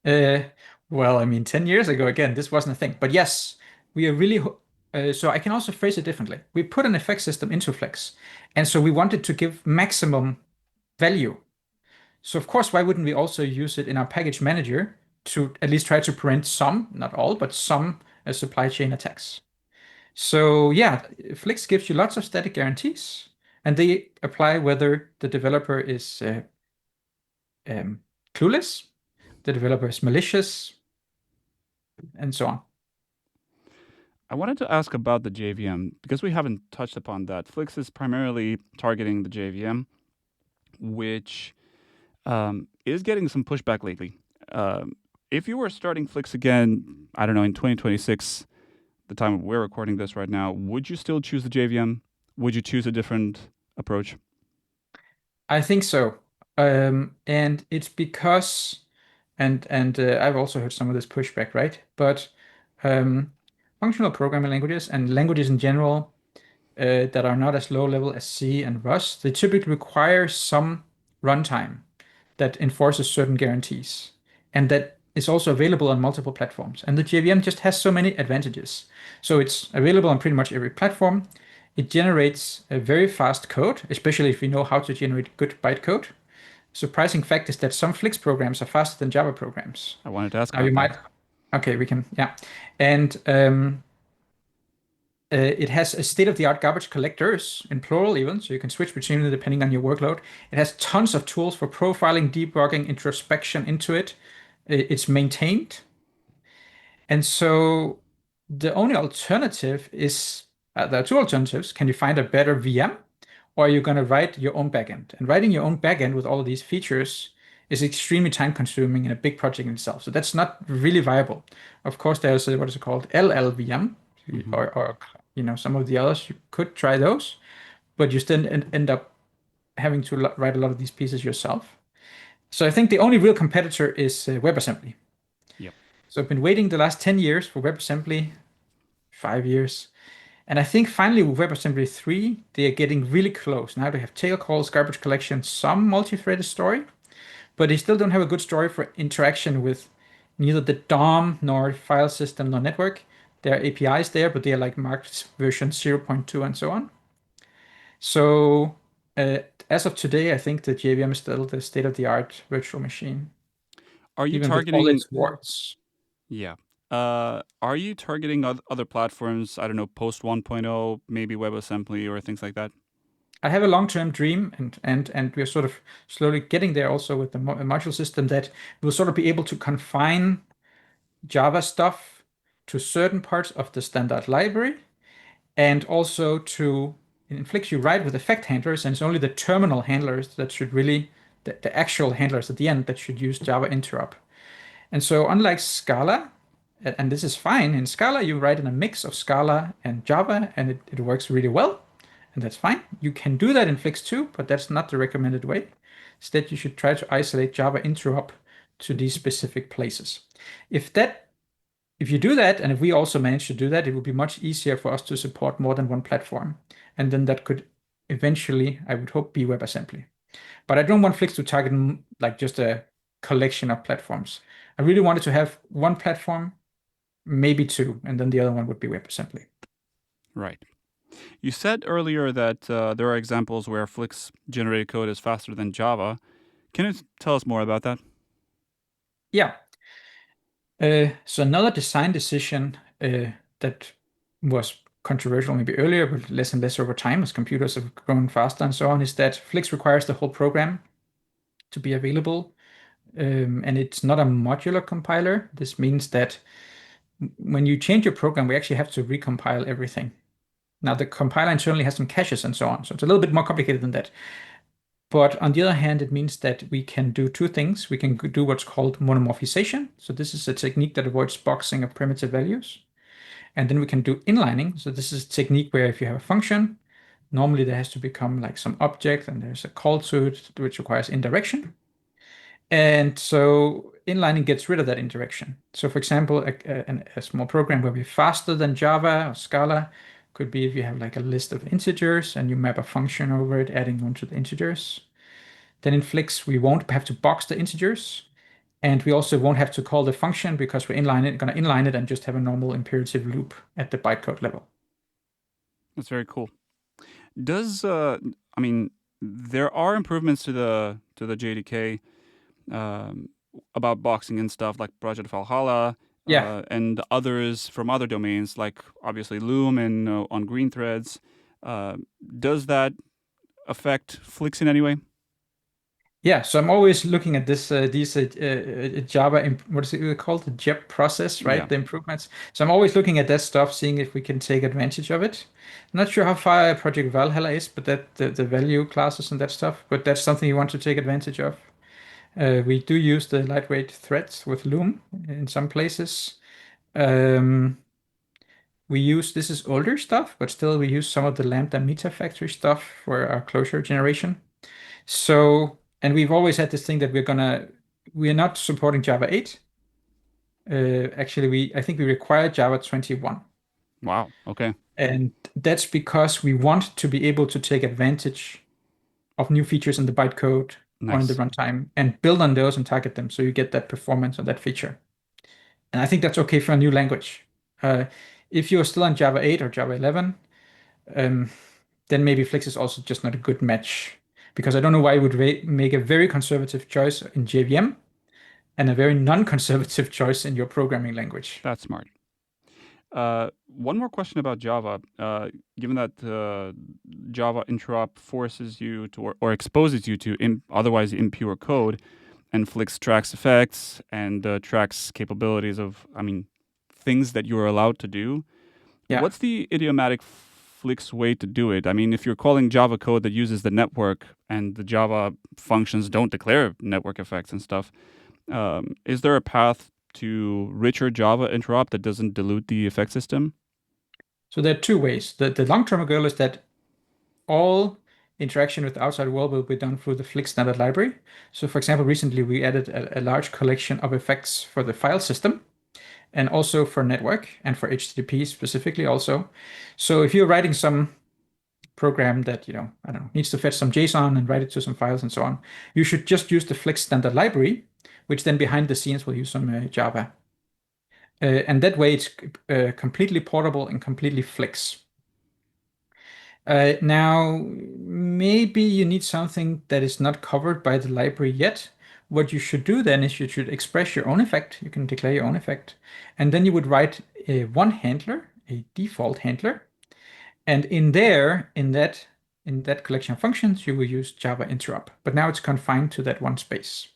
Speaker 2: Uh, well, I mean, 10 years ago, again, this wasn't a thing. But yes, we are really. So I can also phrase it differently. We put an effect system into Flex. And so we wanted to give maximum value. So, of course, why wouldn't we also use it in our package manager to at least try to prevent some, not all, but some supply chain attacks? So, yeah, Flix gives you lots of static guarantees. and they apply whether the developer is um, clueless, the developer is malicious, and so on.
Speaker 1: I wanted to ask about the JVM because we haven't touched upon that. Flix is primarily targeting the JVM, which is getting some pushback lately. If you were starting Flix again, I don't know, in 2026, the time we're recording this right now, would you still choose the JVM? Would you choose a different approach?
Speaker 2: I think so. And it's because, and I've also heard some of this pushback, right? But um, functional programming languages and languages in general that are not as low level as C and Rust, they typically require some runtime that enforces certain guarantees, and that is also available on multiple platforms. And the JVM just has so many advantages. So it's available on pretty much every platform. It generates a very fast code, especially if you know how to generate good bytecode. Surprising fact is that some Flix programs are faster than Java programs.
Speaker 1: I wanted to ask
Speaker 2: Now you
Speaker 1: about that.
Speaker 2: might, okay, we can, yeah. And it has a state-of-the-art garbage collectors in plural even, so you can switch between them depending on your workload. It has tons of tools for profiling, debugging, introspection into it. It's maintained. And so the only alternative is there are two alternatives. Can you find a better VM, or are you going to write your own backend? And writing your own backend with all of these features is extremely time consuming and a big project in itself. So that's not really viable. Of course, there's what is it called? LLVM,
Speaker 1: Hmm.
Speaker 2: or some of the others. You could try those, but you still end up having to write a lot of these pieces yourself. So I think the only real competitor is WebAssembly.
Speaker 1: Yep.
Speaker 2: So I've been waiting the last 10 years for WebAssembly, 5 years. And I think finally with WebAssembly 3, they are getting really close. Now they have tail calls, garbage collection, some multi-threaded story, but they still don't have a good story for interaction with neither the DOM nor file system nor network. There are APIs there, but they are like marked version 0.2 and so on. So uh, as of today, I think the JVM is still the state-of-the-art virtual machine,
Speaker 1: Are you
Speaker 2: even with all
Speaker 1: targeting?
Speaker 2: its warts.
Speaker 1: Yeah. Are you targeting other platforms? I don't know, post 1.0, maybe WebAssembly or things like that.
Speaker 2: I have a long-term dream, and we're sort of slowly getting there also with the module system that we'll sort of be able to confine Java stuff to certain parts of the standard library, and also to in Flix you write with effect handlers, and it's only the terminal handlers that should really the actual handlers at the end that should use Java interop. And so unlike Scala, and this is fine, in Scala you write in a mix of Scala and Java, and it works really well, and that's fine. You can do that in Flix too, but that's not the recommended way. Instead, you should try to isolate Java interop to these specific places. If that, if you do that, and if we also manage to do that, it would be much easier for us to support more than one platform. And then that could eventually, I would hope, be WebAssembly. But I don't want Flix to target like just a collection of platforms. I really wanted to have one platform, maybe two, and then the other one would be WebAssembly.
Speaker 1: Right. You said earlier that there are examples where Flix generated code is faster than Java. Can you tell us more about that?
Speaker 2: Yeah. So another design decision that was controversial maybe earlier, but less and less over time as computers have grown faster and so on, is that Flix requires the whole program to be available. And it's not a modular compiler. This means that when you change your program, we actually have to recompile everything. Now, the compiler internally has some caches and so on, so it's a little bit more complicated than that. But on the other hand, it means that we can do two things. We can do what's called monomorphization. So this is a technique that avoids boxing of primitive values. And then we can do inlining. So this is a technique where if you have a function, normally there has to become like some object and there's a call to it, which requires indirection. And so inlining gets rid of that indirection. So for example, a small program will be faster than Java or Scala. Could be if you have like a list of integers and you map a function over it, adding on to the integers. Then in Flix, we won't have to box the integers. And we also won't have to call the function because we're going to inline it and just have a normal imperative loop at the bytecode level.
Speaker 1: That's very cool. Does I mean there are improvements to the JDK um, about boxing and stuff like Project Valhalla
Speaker 2: Yeah.
Speaker 1: and others from other domains like obviously Loom and on Green Threads. Uh, does that affect Flix in any way?
Speaker 2: Yeah, so I'm always looking at these Java what is it called? The JEP process,
Speaker 1: Yeah,
Speaker 2: right? The improvements. So I'm always looking at that stuff, seeing if we can take advantage of it. I'm not sure how far Project Valhalla is, but that the value classes and that stuff. But that's something you want to take advantage of. We do use the lightweight threads with Loom in some places. Um, we use this is older stuff, but still we use some of the Lambda Meta Factory stuff for our closure generation. So, and we've always had this thing that we're not supporting Java 8. Actually, I think we require Java 21.
Speaker 1: wow, okay,
Speaker 2: And that's because we want to be able to take advantage of new features in the bytecode or in the
Speaker 1: nice.
Speaker 2: runtime and build on those and target them so you get that performance on that feature. And I think that's okay for a new language. Uh, if you're still on Java 8 or Java 11, um, then maybe Flix is also just not a good match because I don't know why you would make a very conservative choice in JVM and a very non-conservative choice in your programming language.
Speaker 1: That's smart. One more question about Java. Given that Java interop forces you to or exposes you to otherwise impure code, and Flix tracks effects and tracks capabilities of, I mean, things that you're allowed to do.
Speaker 2: Yeah.
Speaker 1: What's the idiomatic Flix way to do it? I mean, if you're calling Java code that uses the network and the Java functions don't declare network effects and stuff, is there a path to richer Java interop that doesn't dilute the effect system?
Speaker 2: So there are two ways. The long-term goal is that all interaction with the outside world will be done through the Flix standard library. So for example, recently we added a large collection of effects for the file system and also for network and for HTTP specifically also. So if you're writing some program that, I don't know, needs to fetch some JSON and write it to some files and so on, you should just use the Flix standard library, which then behind the scenes will use some Java. And that way it's completely portable and completely Flix. Now, maybe you need something that is not covered by the library yet. What you should do then is you should express your own effect. You can declare your own effect. And then you would write one handler, a default handler. And in there, in that collection of functions, you will use Java interop. But now it's confined to that one space.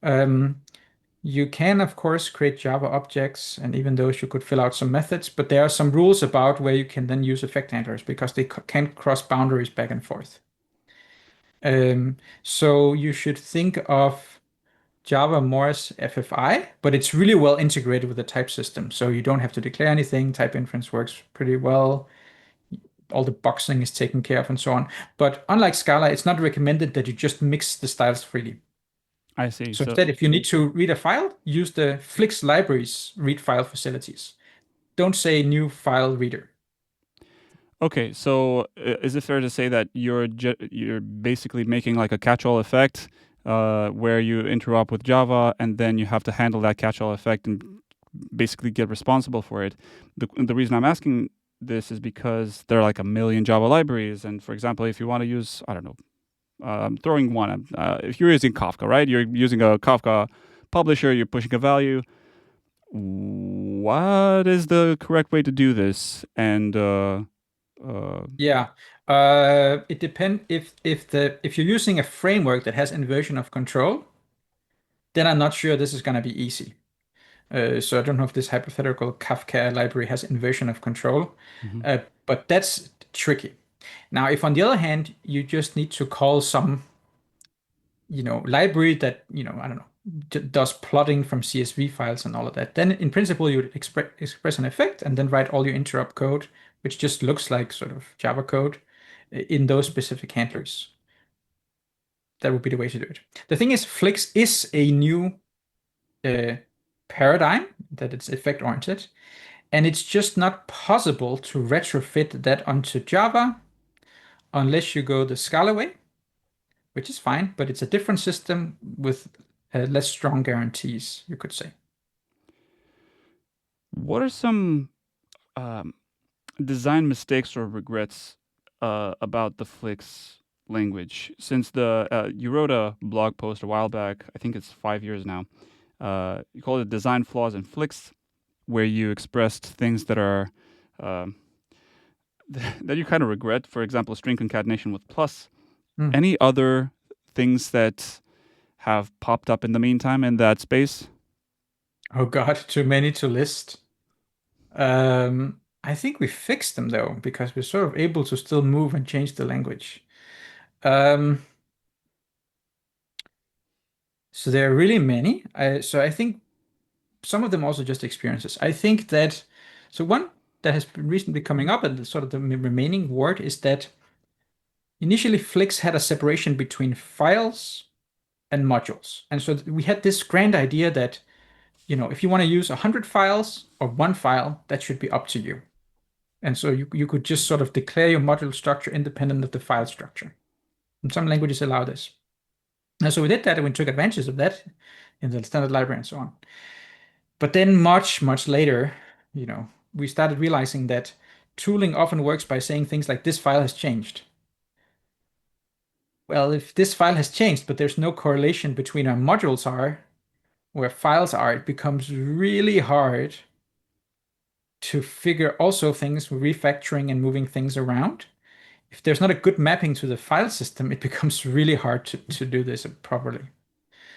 Speaker 2: Um, you can, of course, create Java objects, and even those you could fill out some methods, but there are some rules about where you can then use effect handlers because they can't cross boundaries back and forth. So you should think of Java more as FFI, but it's really well integrated with the type system. So you don't have to declare anything. Type inference works pretty well. All the boxing is taken care of and so on. But unlike Scala, it's not recommended that you just mix the styles freely.
Speaker 1: I see.
Speaker 2: So
Speaker 1: So
Speaker 2: instead, if you need to read a file, use the Flix libraries read file facilities. Don't say new file reader.
Speaker 1: okay, so is it fair to say that you're basically making like a catch-all effect where you interop with Java and then you have to handle that catch-all effect and basically get responsible for it? The reason I'm asking this is because there are like a million Java libraries, and for example, if you want to use, I don't know, I'm throwing one. If you're using Kafka, right? You're using a Kafka publisher. You're pushing a value. What is the correct way to do this? And uh,
Speaker 2: Yeah. It depends if you're using a framework that has inversion of control, then I'm not sure this is going to be easy. So I don't know if this hypothetical Kafka library has inversion of control,
Speaker 1: mhm.
Speaker 2: but that's tricky. Now, if on the other hand, you just need to call some, library that, I don't know, does plotting from CSV files and all of that, then in principle, you would express an effect and then write all your interrupt code, which just looks like sort of Java code in those specific handlers. That would be the way to do it. The thing is, Flix is a new uh, paradigm that it's effect oriented. And it's just not possible to retrofit that onto Java unless you go the Scala way, which is fine, but it's a different system with less strong guarantees, you could say.
Speaker 1: What are some um, design mistakes or regrets about the Flix language? Since you wrote a blog post a while back, I think it's 5 years now. You call it "Design Flaws in Flix," where you expressed things that are uh, that you kind of regret? For example, string concatenation with plus.
Speaker 2: Hmm.
Speaker 1: Any other things that have popped up in the meantime in that space?
Speaker 2: Oh God, too many to list. I think we fixed them though, because we're sort of able to still move and change the language. Um, so there are really many. So I think some of them also just experiences. I think that so one that has been recently coming up and sort of the remaining word is that initially Flix had a separation between files and modules. And so we had this grand idea that, if you want to use 100 files or one file, that should be up to you. And so you could just sort of declare your module structure independent of the file structure. And some languages allow this. And so we did that and we took advantage of that in the standard library and so on. But then much, much later, we started realizing that tooling often works by saying things like this file has changed. Well, if this file has changed, but there's no correlation between our modules are where files are, it becomes really hard to figure also things refactoring and moving things around. If there's not a good mapping to the file system, it becomes really hard to do this properly.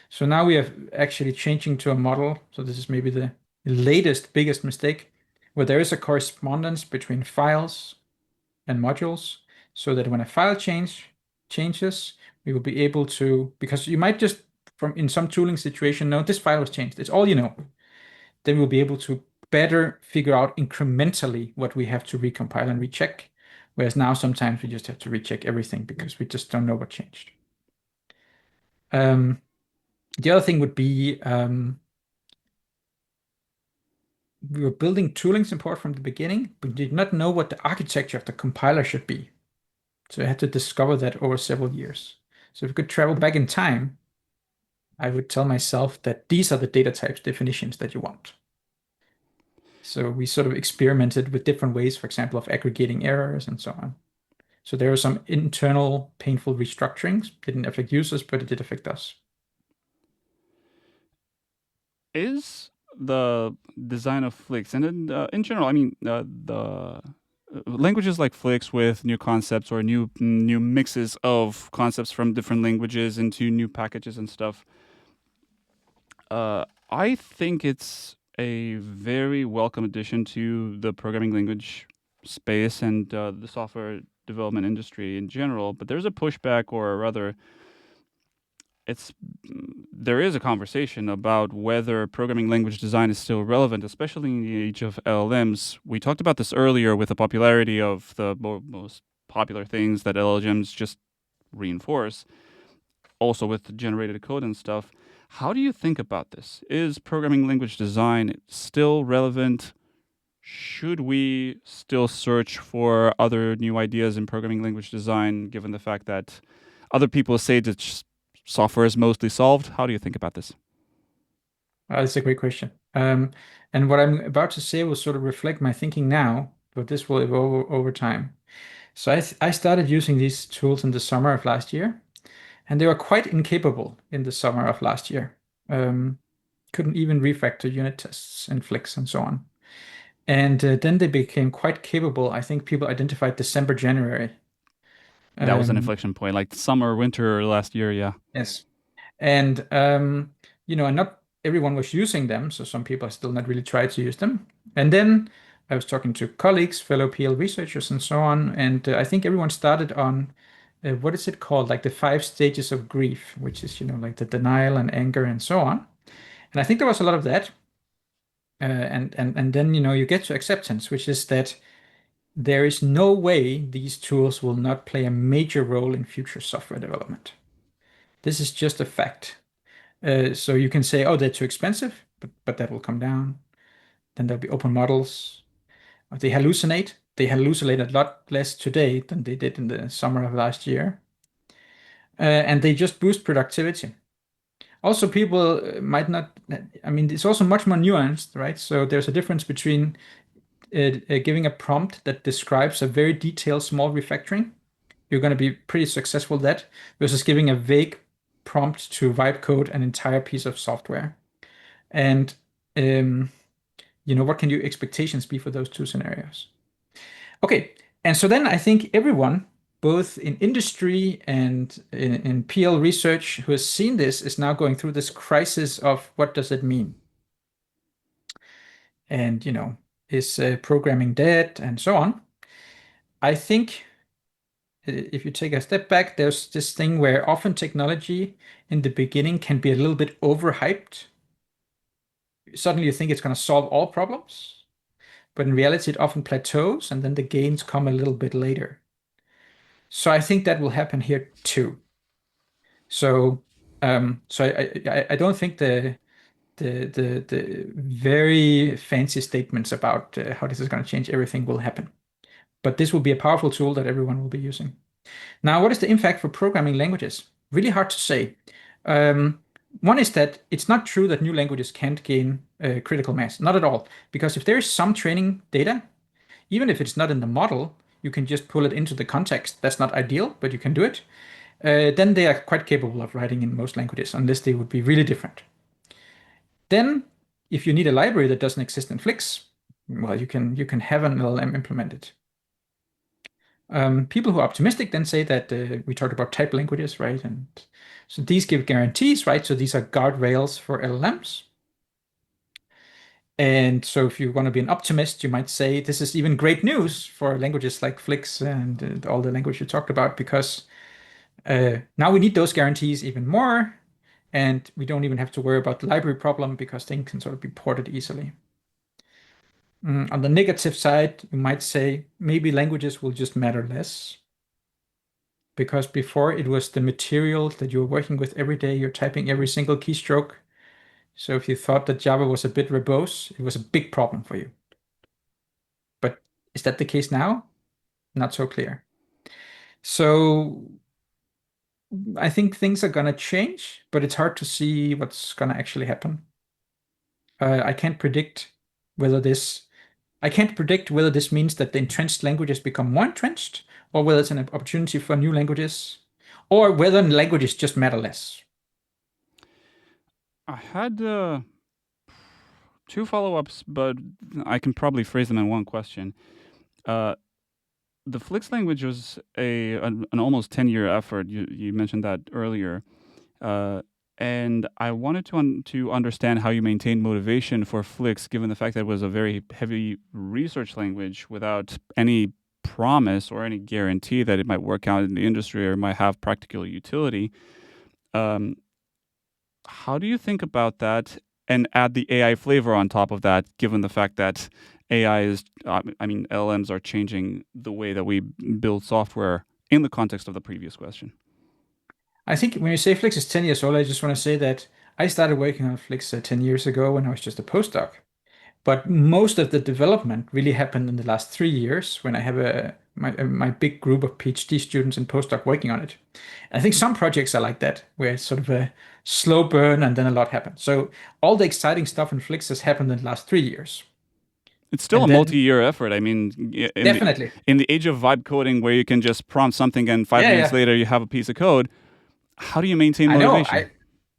Speaker 2: So now we are actually changing to a model. So this is maybe the latest, biggest mistake, where there is a correspondence between files and modules, so that when a file changes, we will be able to, because you might just from in some tooling situation know this file was changed. It's all you know. Then we'll be able to better figure out incrementally what we have to recompile and recheck. Whereas now sometimes we just have to recheck everything because we just don't know what changed. Um, the other thing would be we were building tooling support from the beginning, but did not know what the architecture of the compiler should be. So I had to discover that over several years. So if we could travel back in time, I would tell myself that these are the data types definitions that you want. So we sort of experimented with different ways, for example, of aggregating errors and so on. So there are some internal painful restructurings. Didn't affect users, but it did affect us.
Speaker 1: Is the design of Flix, and in general, I mean, the languages like Flix with new concepts or new mixes of concepts from different languages into new packages and stuff. I think it's a very welcome addition to the programming language space and the software development industry in general. But there's a pushback, or rather, it's there is a conversation about whether programming language design is still relevant, especially in the age of LLMs. We talked about this earlier with the popularity of the most popular things that LLMs just reinforce, also with generated code and stuff. How do you think about this? Is programming language design still relevant? Should we still search for other new ideas in programming language design, given the fact that other people say that software is mostly solved? How do you think about this?
Speaker 2: That's a great question. And what I'm about to say will sort of reflect my thinking now, but this will evolve over time. So I started using these tools in the summer of last year, and they were quite incapable in the summer of last year. Um, couldn't even refactor unit tests and Flix and so on. And then they became quite capable. I think people identified December, January.
Speaker 1: That was an
Speaker 2: Um,
Speaker 1: inflection point, like summer, winter last year. Yeah,
Speaker 2: yes. And and not everyone was using them, so some people still not really tried to use them. And then I was talking to colleagues, fellow PL researchers, and so on, and I think everyone started on what is it called, like the 5 stages of grief, which is like the denial and anger and so on. And I think there was a lot of that. And then you get to acceptance, which is that there is no way these tools will not play a major role in future software development. This is just a fact. So you can say, oh, they're too expensive, but that will come down. Then there'll be open models. They hallucinate. They hallucinate a lot less today than they did in the summer of last year. And they just boost productivity. Also, people might not, I mean, it's also much more nuanced, right? So there's a difference between giving a prompt that describes a very detailed small refactoring. You're going to be pretty successful at that versus giving a vague prompt to vibe code an entire piece of software. And what can your expectations be for those two scenarios? Okay, And so then I think everyone, both in industry and in PL research, who has seen this is now going through this crisis of what does it mean? And, is programming dead and so on. I think if you take a step back, there's this thing where often technology in the beginning can be a little bit overhyped. Suddenly you think it's going to solve all problems, but in reality, it often plateaus and then the gains come a little bit later. So I think that will happen here too. So, I don't think the very fancy statements about how this is going to change everything will happen. But this will be a powerful tool that everyone will be using. Now, what is the impact for programming languages? Really hard to say. Um, One is that it's not true that new languages can't gain critical mass. Not at all. Because if there is some training data, even if it's not in the model, you can just pull it into the context. That's not ideal, but you can do it. Then they are quite capable of writing in most languages, unless they would be really different. Then, if you need a library that doesn't exist in Flix, well, you can have an LLM implemented. People who are optimistic then say that we talked about type languages, right? And so these give guarantees, right? So these are guardrails for LLMs. And so if you want to be an optimist, you might say this is even great news for languages like Flix and all the language you talked about, because now we need those guarantees even more. And we don't even have to worry about the library problem because things can sort of be ported easily. On the negative side, you might say maybe languages will just matter less because before it was the material that you're working with every day, you're typing every single keystroke. So if you thought that Java was a bit verbose, it was a big problem for you. But is that the case now? Not so clear. So I think things are going to change, but it's hard to see what's going to actually happen. I can't predict whether this I can't predict whether this means that the entrenched languages become more entrenched, or whether it's an opportunity for new languages, or whether languages just matter less.
Speaker 1: I had two follow-ups, but I can probably phrase them in one question. Uh, the Flix language was an almost 10-year effort. You mentioned that earlier. Uh, and I wanted to understand how you maintained motivation for Flix, given the fact that it was a very heavy research language without any promise or any guarantee that it might work out in the industry or might have practical utility. Um, how do you think about that and add the AI flavor on top of that, given the fact that AI is, LLMs are changing the way that we build software in the context of the previous question?
Speaker 2: I think when you say Flix is 10 years old, I just want to say that I started working on Flix 10 years ago when I was just a postdoc. But most of the development really happened in the last 3 years when I have my big group of PhD students and postdoc working on it. And I think some projects are like that, where it's sort of a slow burn and then a lot happens. So all the exciting stuff in Flix has happened in the last 3 years.
Speaker 1: It's still a
Speaker 2: And then
Speaker 1: multi-year effort. I mean,
Speaker 2: definitely,
Speaker 1: in the age of vibe coding, where you can just prompt something and five
Speaker 2: yeah,
Speaker 1: minutes
Speaker 2: yeah,
Speaker 1: later you have a piece of code, how do you maintain
Speaker 2: I know.
Speaker 1: motivation?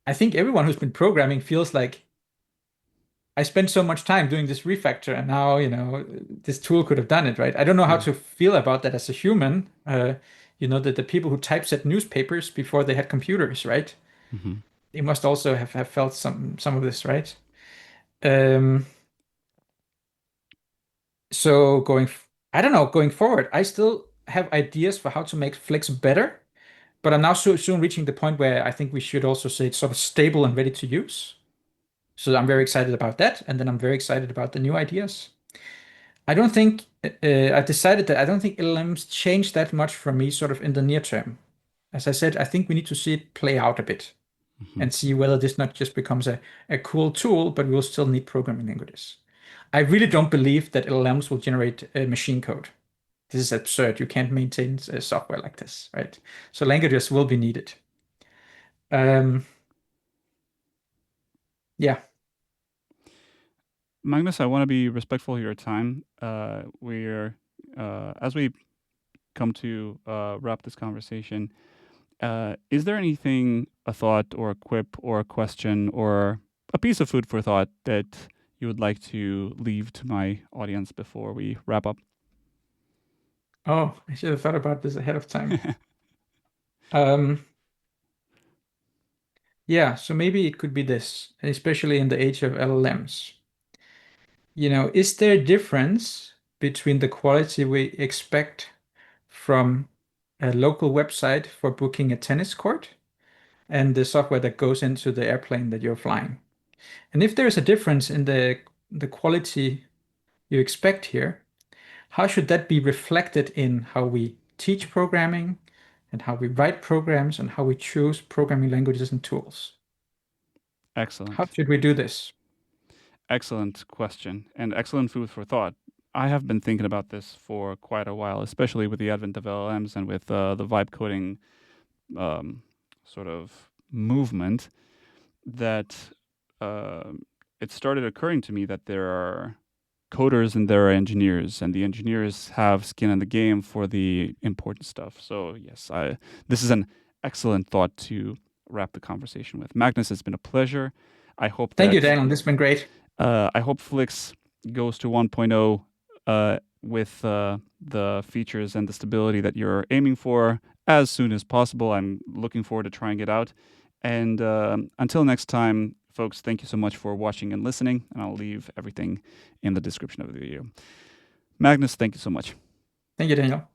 Speaker 2: I think everyone who's been programming feels like I spent so much time doing this refactor, and now, this tool could have done it, right? I don't know how
Speaker 1: Mm.
Speaker 2: to feel about that as a human. The people who typeset newspapers before they had computers, right?
Speaker 1: Hmm.
Speaker 2: They must also have felt some of this, right? Um, so I don't know, going forward, I still have ideas for how to make Flix better, but I'm now soon reaching the point where I think we should also say it's sort of stable and ready to use. So I'm very excited about that, and then I'm very excited about the new ideas. I don't think I decided that I don't think LLMs change that much for me sort of in the near term. As I said, I think we need to see it play out a bit
Speaker 1: Hmm.
Speaker 2: and see whether this not just becomes a cool tool, but we'll still need programming languages. I really don't believe that LLMs will generate machine code. This is absurd. You can't maintain software like this, right? So languages will be needed. Um, yeah,
Speaker 1: Magnus, I want to be respectful of your time. As we come to wrap this conversation, is there anything, a thought or a quip or a question or a piece of food for thought that you would like to leave to my audience before we wrap up?
Speaker 2: Oh, I should have thought about this ahead of time. Um, yeah, so maybe it could be this, especially in the age of LLMs. Is there a difference between the quality we expect from a local website for booking a tennis court and the software that goes into the airplane that you're flying? And if there is a difference in the quality you expect here, how should that be reflected in how we teach programming and how we write programs and how we choose programming languages and tools? How
Speaker 1: Excellent.
Speaker 2: should we do this?
Speaker 1: Excellent question and excellent food for thought. I have been thinking about this for quite a while, especially with the advent of LLMs and with the vibe coding um, sort of movement. That uh, it started occurring to me that there are coders and there are engineers, and the engineers have skin in the game for the important stuff. So yes, I this is an excellent thought to wrap the conversation with. Magnus, it's been a pleasure. I hope
Speaker 2: Thank you,
Speaker 1: that
Speaker 2: Daniel. This has been great.
Speaker 1: I hope Flix goes to 1.0 with the features and the stability that you're aiming for as soon as possible. I'm looking forward to trying it out. And until next time, folks, thank you so much for watching and listening. And I'll leave everything in the description of the video. Magnus, thank you so much.
Speaker 2: Thank you, Daniel.